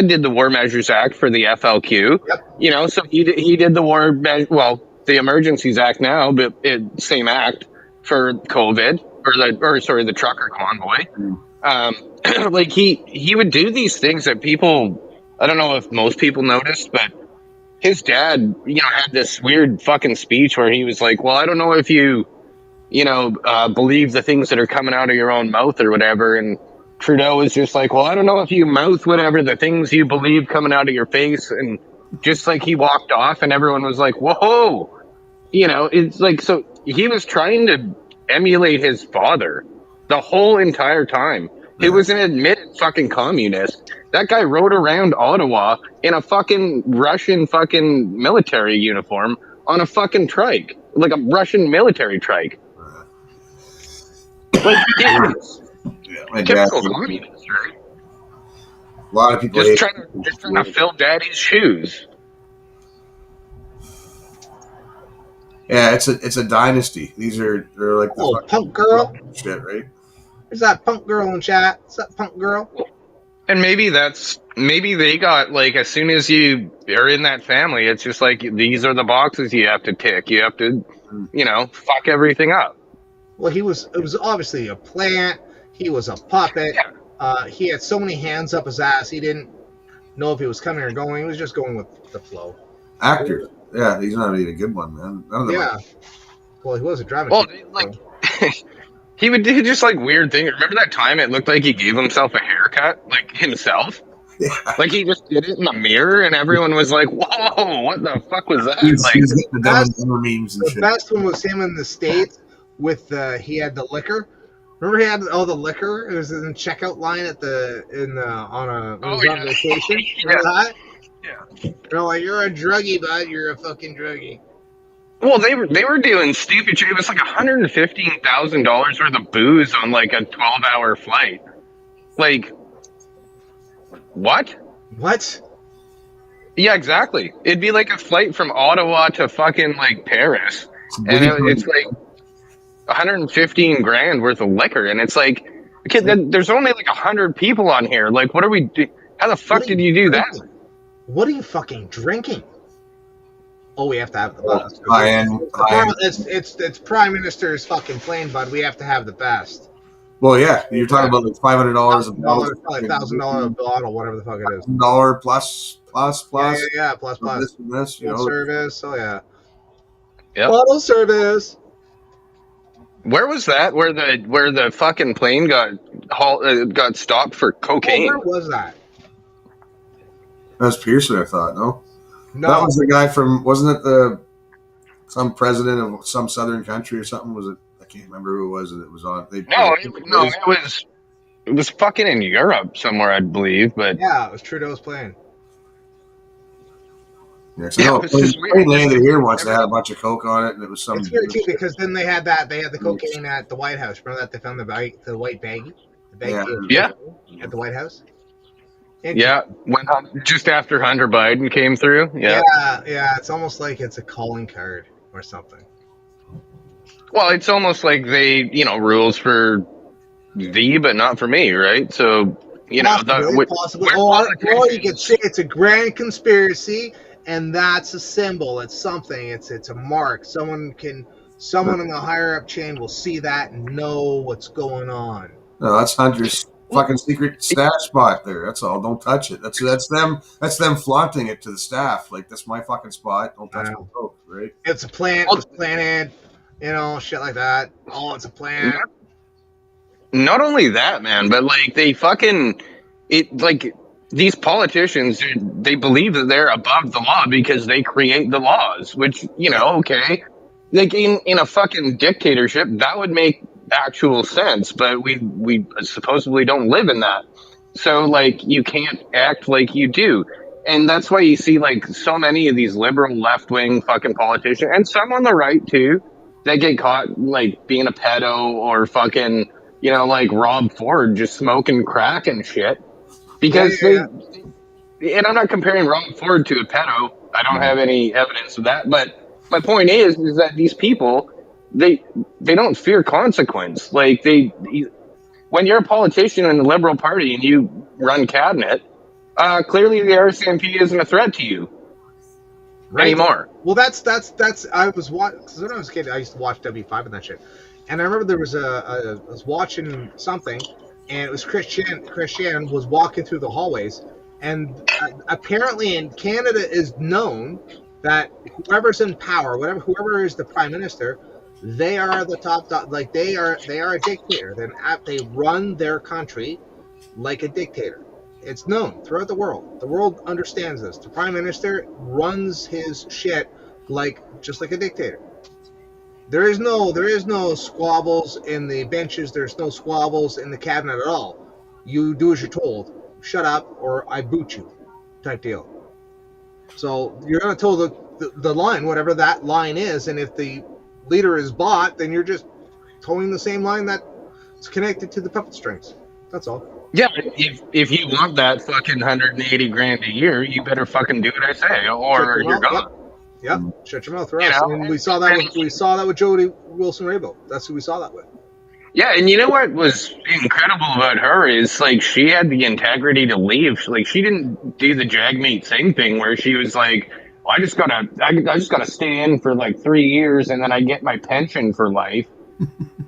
S: did the War Measures Act for the FLQ.
B: Yep.
S: You know, so he did the the Emergencies Act now, but same act for COVID the trucker convoy. Like he would do these things that people, I don't know if most people noticed, but his dad, had this weird fucking speech where he was like, well, I don't know if you believe the things that are coming out of your own mouth or whatever. And Trudeau was just like, well, I don't know if you mouth whatever the things you believe coming out of your face. And just like he walked off and everyone was like, whoa, it's like, so he was trying to emulate his father the whole entire time. He was an admitted fucking communist. That guy rode around Ottawa in a fucking Russian fucking military uniform on a fucking trike, like a Russian military trike. Like, typical communist, right?
Q: A lot of people
S: just trying to fill daddy's shoes.
Q: Yeah, it's a dynasty. They're like the
B: punk girl
Q: shit, right?
B: Is that punk girl in chat? Is that punk girl?
S: And maybe they got, like, as soon as you are in that family, it's just like, these are the boxes you have to tick. You have to, fuck everything up.
B: Well, it was obviously a plant. He was a puppet. He had so many hands up his ass, he didn't know if he was coming or going. He was just going with the flow.
Q: Actor. Yeah, he's not even a good one, man. None of them
B: Well, he was a drama.
S: Well, he would do just like weird things. Remember that time it looked like he gave himself a haircut, like himself? Yeah. Like he just did it in the mirror, and everyone was like, "Whoa, what the fuck was that?"
B: The best one was him in the States with he had the liquor. Remember he had all the liquor? It was in the checkout line on vacation. Remember that?
S: Yeah.
B: They're like, "You're a druggie, bud. You're a fucking druggie."
S: Well, they were doing stupid shit. It was like $115,000 worth of booze on like a 12-hour flight. Like, what?
B: What?
S: Yeah, exactly. It'd be like a flight from Ottawa to fucking like Paris, and it's like 115 grand worth of liquor, and it's like, okay, there's only like 100 people on here. Like, what are we? How the fuck did you do that?
B: What are you fucking drinking? Oh, we have to have the best. It's Prime Minister's fucking plane, bud. We have to have the best.
Q: Well, yeah, you're talking about like $500 a bottle,
B: probably $1,000 a bottle, whatever the fuck it is.
Q: $1 plus.
B: Yeah, plus.
Q: This,
B: service. Oh yeah.
S: Yep.
B: Bottle service.
S: Where was that? Where the fucking plane got stopped for cocaine?
B: Where was that?
Q: That was Pearson, I thought. No.
B: That
Q: was the guy from, wasn't it some president of some southern country or something? Was it? I can't remember who it was that it was on.
S: It was fucking in Europe somewhere, I believe. But
B: yeah, it was Trudeau's plane.
Q: Yeah, so plane landed here once. They had a bunch of coke on it, and it was some.
B: It's weird too because then they had the cocaine at the White House. Remember that they found the white baggie, at the White House.
S: Yeah, when just after Hunter Biden came through. Yeah,
B: it's almost like it's a calling card or something.
S: Well, it's almost like they, rules for thee, but not for me, right? So,
B: possibly. Or you could say it's a grand conspiracy, and that's a symbol. It's something. It's a mark. Someone in the higher up chain will see that and know what's going on.
Q: No, that's Hunter's fucking secret stash spot there. That's all. Don't touch it. That's them flaunting it to the staff. Like, that's my fucking spot. Don't touch my coke, right?
B: It's a plant. It was planted. Shit like that. Oh, it's a plant.
S: Not only that, man, but like these politicians, they believe that they're above the law because they create the laws, which, okay. Like in a fucking dictatorship, that would make actual sense, but we supposedly don't live in that. So like you can't act like you do. And that's why you see like so many of these liberal left-wing fucking politicians, and some on the right too, that get caught like being a pedo or fucking, like Rob Ford just smoking crack and shit. Because and I'm not comparing Rob Ford to a pedo. I don't have any evidence of that. But my point is that these people, they don't fear consequence. Like when you're a politician in the Liberal Party and you run cabinet, clearly the RCMP isn't a threat to you anymore.
B: Well, that's I was watching, because when I was a kid, I used to watch W5 and that shit. And I remember there was I was watching something, and it was Christian was walking through the hallways, and apparently in Canada is known that whoever's in power, whoever is the prime minister, they are the top dog. Like they are a dictator. They run their country like a dictator. It's known throughout the world. The world understands this. The prime minister runs his shit just like a dictator. There is no squabbles in the benches. There's no squabbles in the cabinet at all. You do as you're told. Shut up, or I boot you, type deal. So you're gonna toe the line, whatever that line is, and if the leader is bought, then you're just towing the same line that's connected to the puppet strings. That's all.
S: Yeah, if you want that fucking 180 grand a year, you better fucking do what I say, or you're gone.
B: Yep. Shut your mouth, right? And we saw that with Jody Wilson-Raybould. That's who we saw that with.
S: Yeah, and you know what was incredible about her is like she had the integrity to leave. Like she didn't do the Jagmeet Singh thing where she was like, well, I just gotta stay in for like 3 years and then I get my pension for life.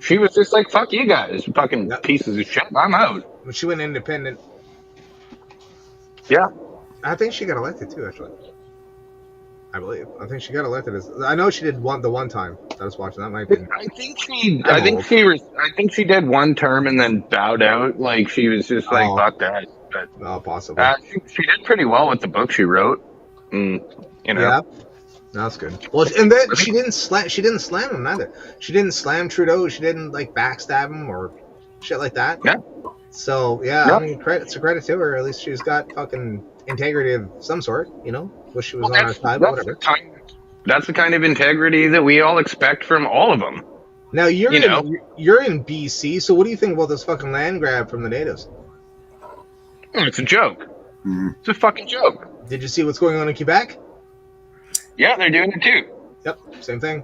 S: She was just like, fuck you guys, fucking pieces of shit. I'm out.
B: But she went independent.
S: Yeah.
B: I think she got elected too, actually. I believe. I think she got elected I know she did the one time that I was watching. That might be.
S: I think she did one term and then bowed out. Like she was just like, fuck that. But
B: possibly.
S: She did pretty well with the book she wrote. You know.
B: Yeah. That's good. Well, and then she didn't slam him either. She didn't slam Trudeau. She didn't backstab him or shit like that.
S: Yeah.
B: So I mean, it's a credit to her. At least she's got fucking integrity of some sort. Wish she was on our side, but whatever.
S: That's the kind of integrity that we all expect from all of them.
B: Now you're in BC, so what do you think about this fucking land grab from the natives?
S: It's a joke. It's a fucking joke.
B: Did you see what's going on in Quebec?
S: Yeah, they're doing it too.
B: Yep, same thing.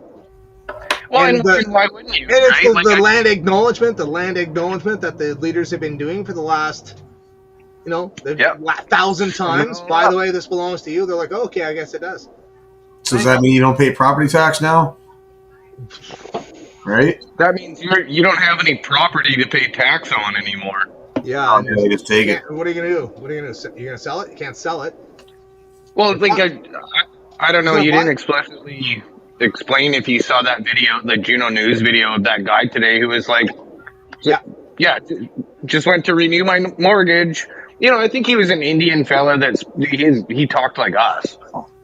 S: Well, and why wouldn't you?
B: And it's the land acknowledgement that the leaders have been doing for the last, 1,000 times. By the way, this belongs to you. They're like, okay, I guess it does.
Q: So does that mean you don't pay property tax now? Right?
S: That means you don't have any property to pay tax on anymore.
B: Yeah.
Q: Just take it.
B: What are you gonna do? What are you gonna do? You're gonna sell it? You can't sell it.
S: Well, I don't know. You didn't explicitly explain if you saw that video, the Juno News video of that guy today who was like, just went to renew my mortgage. I think he was an Indian fella he talked like us.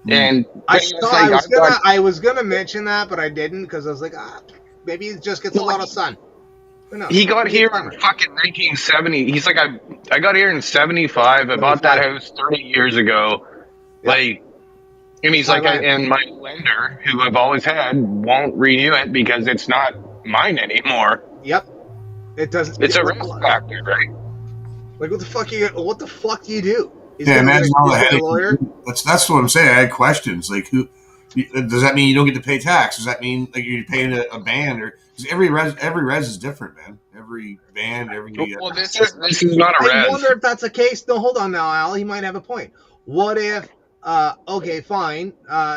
S: And
B: I was gonna mention that, but I didn't because I was like, maybe he just gets a lot of sun.
S: He got here in fucking 1970. He's like, I got here in 75. I bought that house 30 years ago. Like, and he's like, and my lender, who I've always had, won't renew it because it's not mine anymore.
B: Yep. It doesn't.
S: It's a risk factor, right?
B: Like, what the fuck do you do?
Q: Imagine all the headache. That's what I'm saying. I had questions. Like, who does that mean you don't get to pay tax? Does that mean like you're paying a band or? Because every res is different, man. Every band,
S: well, this is not a res.
B: I wonder if that's the case. No, hold on now, Al. He might have a point. What if? Okay, fine.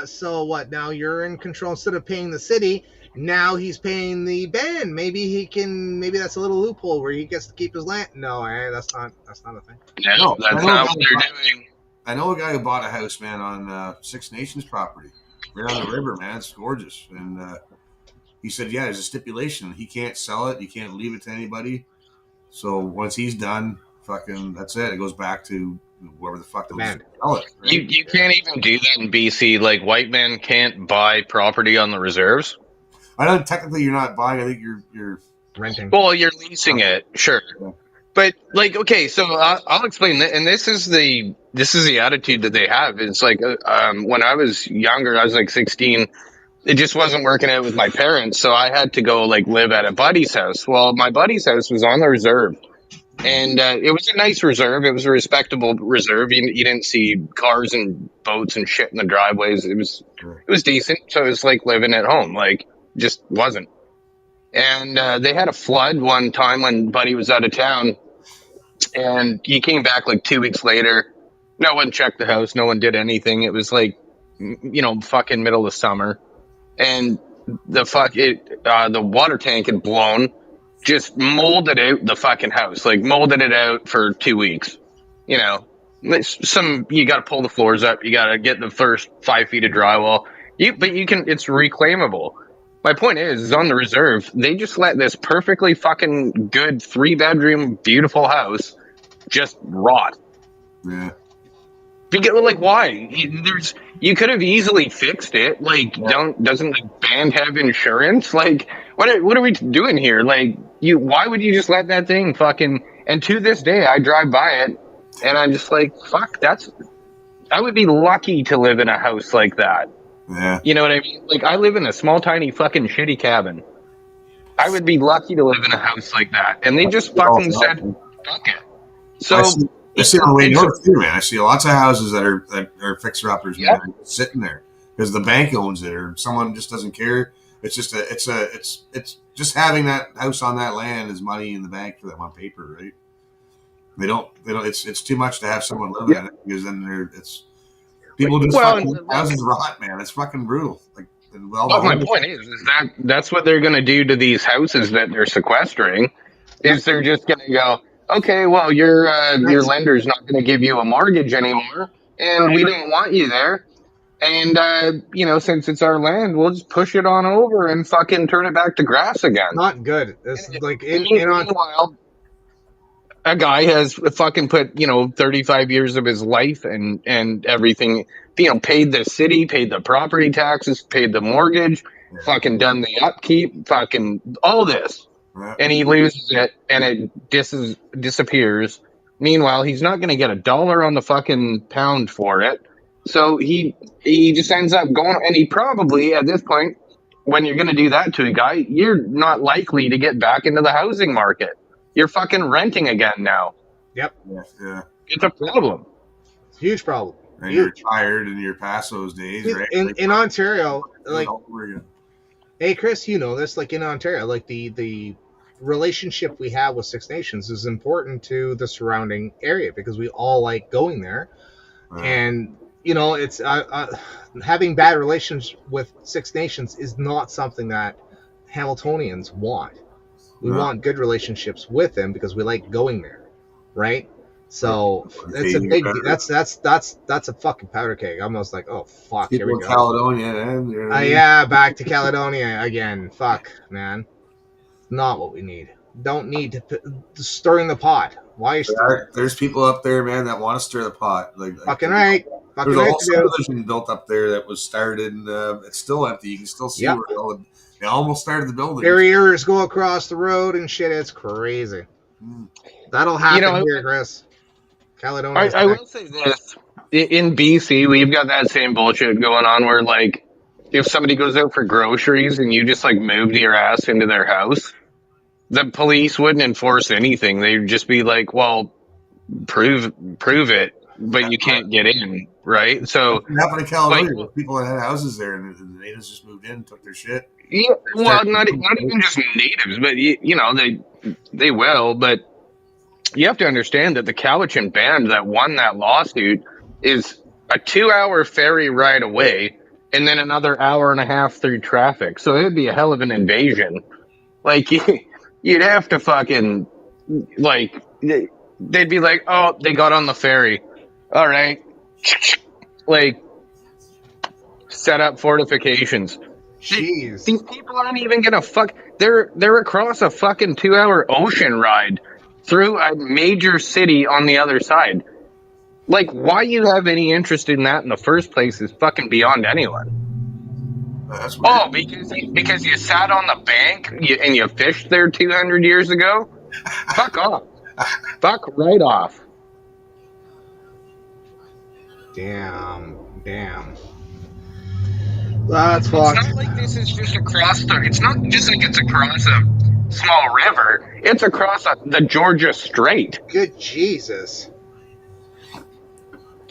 B: So what? Now you're in control. Instead of paying the city, now he's paying the band. Maybe that's a little loophole where he gets to keep his land. No, that's not a thing.
S: No, that's not what they're doing.
Q: I know a guy who bought a house, man, on Six Nations property, right on the river, man. It's gorgeous, and he said, yeah, there's a stipulation. He can't sell it. He can't leave it to anybody. So once he's done, fucking, that's it. It goes back to whoever the fuck the man. Sell it. Right?
S: You can't even do that in BC. Like, white men can't buy property on the reserves.
Q: I know technically you're not buying. I think you're
B: renting.
S: Well, you're leasing it, sure. Yeah. But like, okay, so I'll explain that. And this is the attitude that they have. It's like when I was younger, I was like 16. It just wasn't working out with my parents, so I had to go like live at a buddy's house. Well, my buddy's house was on the reserve, and it was a nice reserve. It was a respectable reserve. You didn't see cars and boats and shit in the driveways. It was decent. So it was like living at home. Like, just wasn't. And they had a flood one time when Buddy was out of town, and he came back like 2 weeks later. No one checked the house. No one did anything. It was like, fucking middle of summer, and the water tank had blown, just molded out the fucking house, like molded it out for 2 weeks. You got to pull the floors up. You got to get the first 5 feet of drywall. But it's reclaimable. My point is on the reserve, they just let this perfectly fucking good 3-bedroom, beautiful house just rot.
Q: Yeah.
S: Because, like, why? You could have easily fixed it. Like, doesn't the band have insurance? Like, what are we doing here? Like, why would you just let that thing fucking? And to this day, I drive by it, and I'm just like, fuck. I would be lucky to live in a house like that.
Q: Yeah.
S: You know what I mean? Like, I live in a small, tiny, fucking shitty cabin. I would be lucky to live in a house like that. And they just fucking said, fuck it. So,
Q: I see on the way north too, man. I see lots of houses that are fixer-uppers, man, sitting there because the bank owns it or someone just doesn't care. It's just it's just having that house on that land is money in the bank for them on paper, right? They don't. It's too much to have someone live in it because then people just houses rot, man. It's fucking brutal. Like,
S: my point is that's what they're going to do to these houses that they're sequestering. Is they're just going to go, okay, well, your lender's not going to give you a mortgage anymore, and we don't want you there. And since it's our land, we'll just push it on over and fucking turn it back to grass again.
B: Not good. It's like
S: meanwhile, a guy has fucking put 35 years of his life and everything, paid the city, paid the property taxes, paid the mortgage, fucking done the upkeep, fucking all this, and he loses it and it disappears. Meanwhile, he's not going to get $1 on the fucking pound for it. So he just ends up going, and he probably at this point, when you're going to do that to a guy, you're not likely to get back into the housing market. You're fucking renting again now.
B: Yep.
Q: Yeah.
S: It's a problem.
B: It's a huge problem.
Q: And you're tired and you're past those days, right?
B: In Ontario, like, hey Chris, you know this, like in Ontario, like the relationship we have with Six Nations is important to the surrounding area because we all like going there. And it's having bad relations with Six Nations is not something that Hamiltonians want. We want good relationships with them because we like going there, right? So it's a big. That's a fucking powder keg. I'm almost like, oh fuck, here we go.
Q: Caledonia,
B: back to Caledonia again. Fuck, man, not what we need. Don't need to stirring the pot. Why?
Q: There's people up there, man, that want to stir the pot.
B: Fucking right.
Q: There's a whole subdivision built up there that was started, and it's still empty. You can still see where they almost started the building.
B: Barriers go across the road and shit. It's crazy. That'll happen here, Chris. Caledonia.
S: I will say this: in BC, we've got that same bullshit going on where, like, if somebody goes out for groceries and you just like moved your ass into their house, the police wouldn't enforce anything. They'd just be like, "Well, prove it, but you can't get in." Right? So
Q: it happened in Caledonia. People that had houses there, and the natives just moved in, and took their shit.
S: Yeah, well, not even just natives, but they will. But you have to understand that the Cowichan band that won that lawsuit is a 2-hour ferry ride away, and then another hour and a half through traffic. So it would be a hell of an invasion. Like you'd have to fucking like they'd be like, oh, they got on the ferry. All right, like set up fortifications.
B: Jeez.
S: These people aren't even gonna fuck. They're across a fucking 2-hour ocean ride through a major city on the other side. Like, why you have any interest in that in the first place is fucking beyond anyone.
Q: That's weird.
S: Because you sat on the bank and you fished there 200 years ago? Fuck off. Fuck right off.
B: Damn. That's fucked.
S: It's not like this is just across it's not just like it's across a small river. It's across the Georgia Strait.
B: Good Jesus.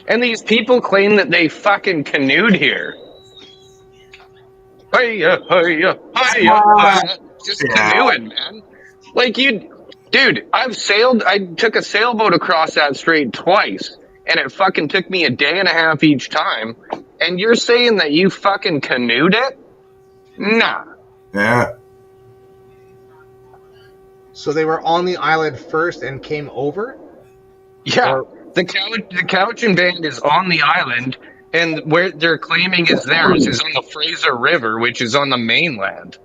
S: And these people claim that they fucking canoed here. Hiya. just canoeing, man. Like dude, I took a sailboat across that strait twice, and it fucking took me a day and a half each time. And you're saying that you fucking canoed it? Nah.
Q: Yeah.
B: So they were on the island first and came over?
S: Yeah. The Cowichan Band is on the island, and where they're claiming is theirs is on the Fraser River, which is on the mainland.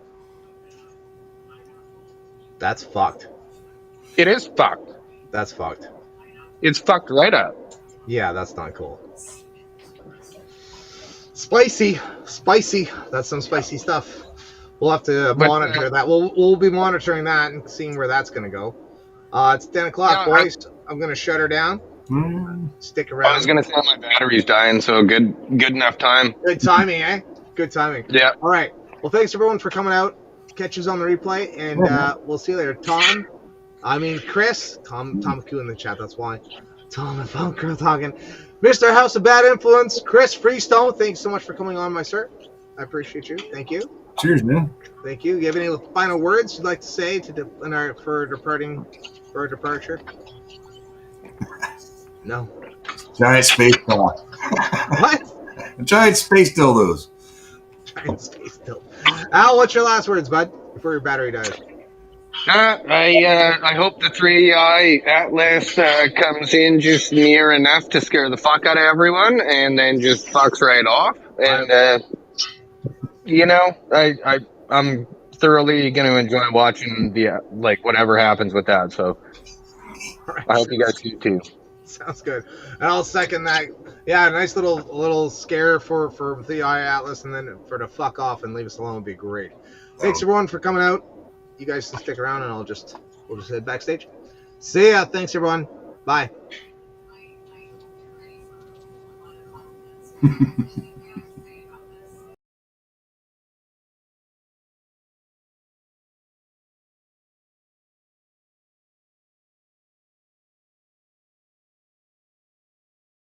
B: That's fucked.
S: It is fucked.
B: That's fucked.
S: It's fucked right up.
B: Yeah, that's not cool. Spicy. That's some spicy stuff. We'll have to monitor that. We'll be monitoring that and seeing where that's going to go. It's 10 o'clock, boys. I'm going to shut her down. Stick around.
S: I was going to say my battery's dying, so good enough time.
B: Good timing, eh? Good timing.
S: Yeah.
B: All right. Well, thanks everyone for coming out. Catch us on the replay, and we'll see you later. Chris. Tom McHugh in the chat, that's why. Tom and Funk Girl talking. Mr. House of Bad Influence, Chris Freestone, thanks so much for coming on, my sir. I appreciate you. Thank you.
Q: Cheers, man.
B: Thank you. You have any final words you'd like to say for our departure? No.
Q: Giant space dog.
B: What?
Q: Giant space dildos.
B: Giant space dildo. Al, what's your last words, bud, before your battery dies?
S: I hope the 3-eye Atlas comes in just near enough to scare the fuck out of everyone, and then just fucks right off. And I'm thoroughly going to enjoy watching the whatever happens with that. So I hope you guys do too.
B: Sounds good. And I'll second that. Yeah, a nice little scare for 3-eye Atlas, and then for to fuck off and leave us alone would be great. Thanks everyone for coming out. You guys can stick around, and we'll just head backstage. See ya. Thanks everyone. Bye.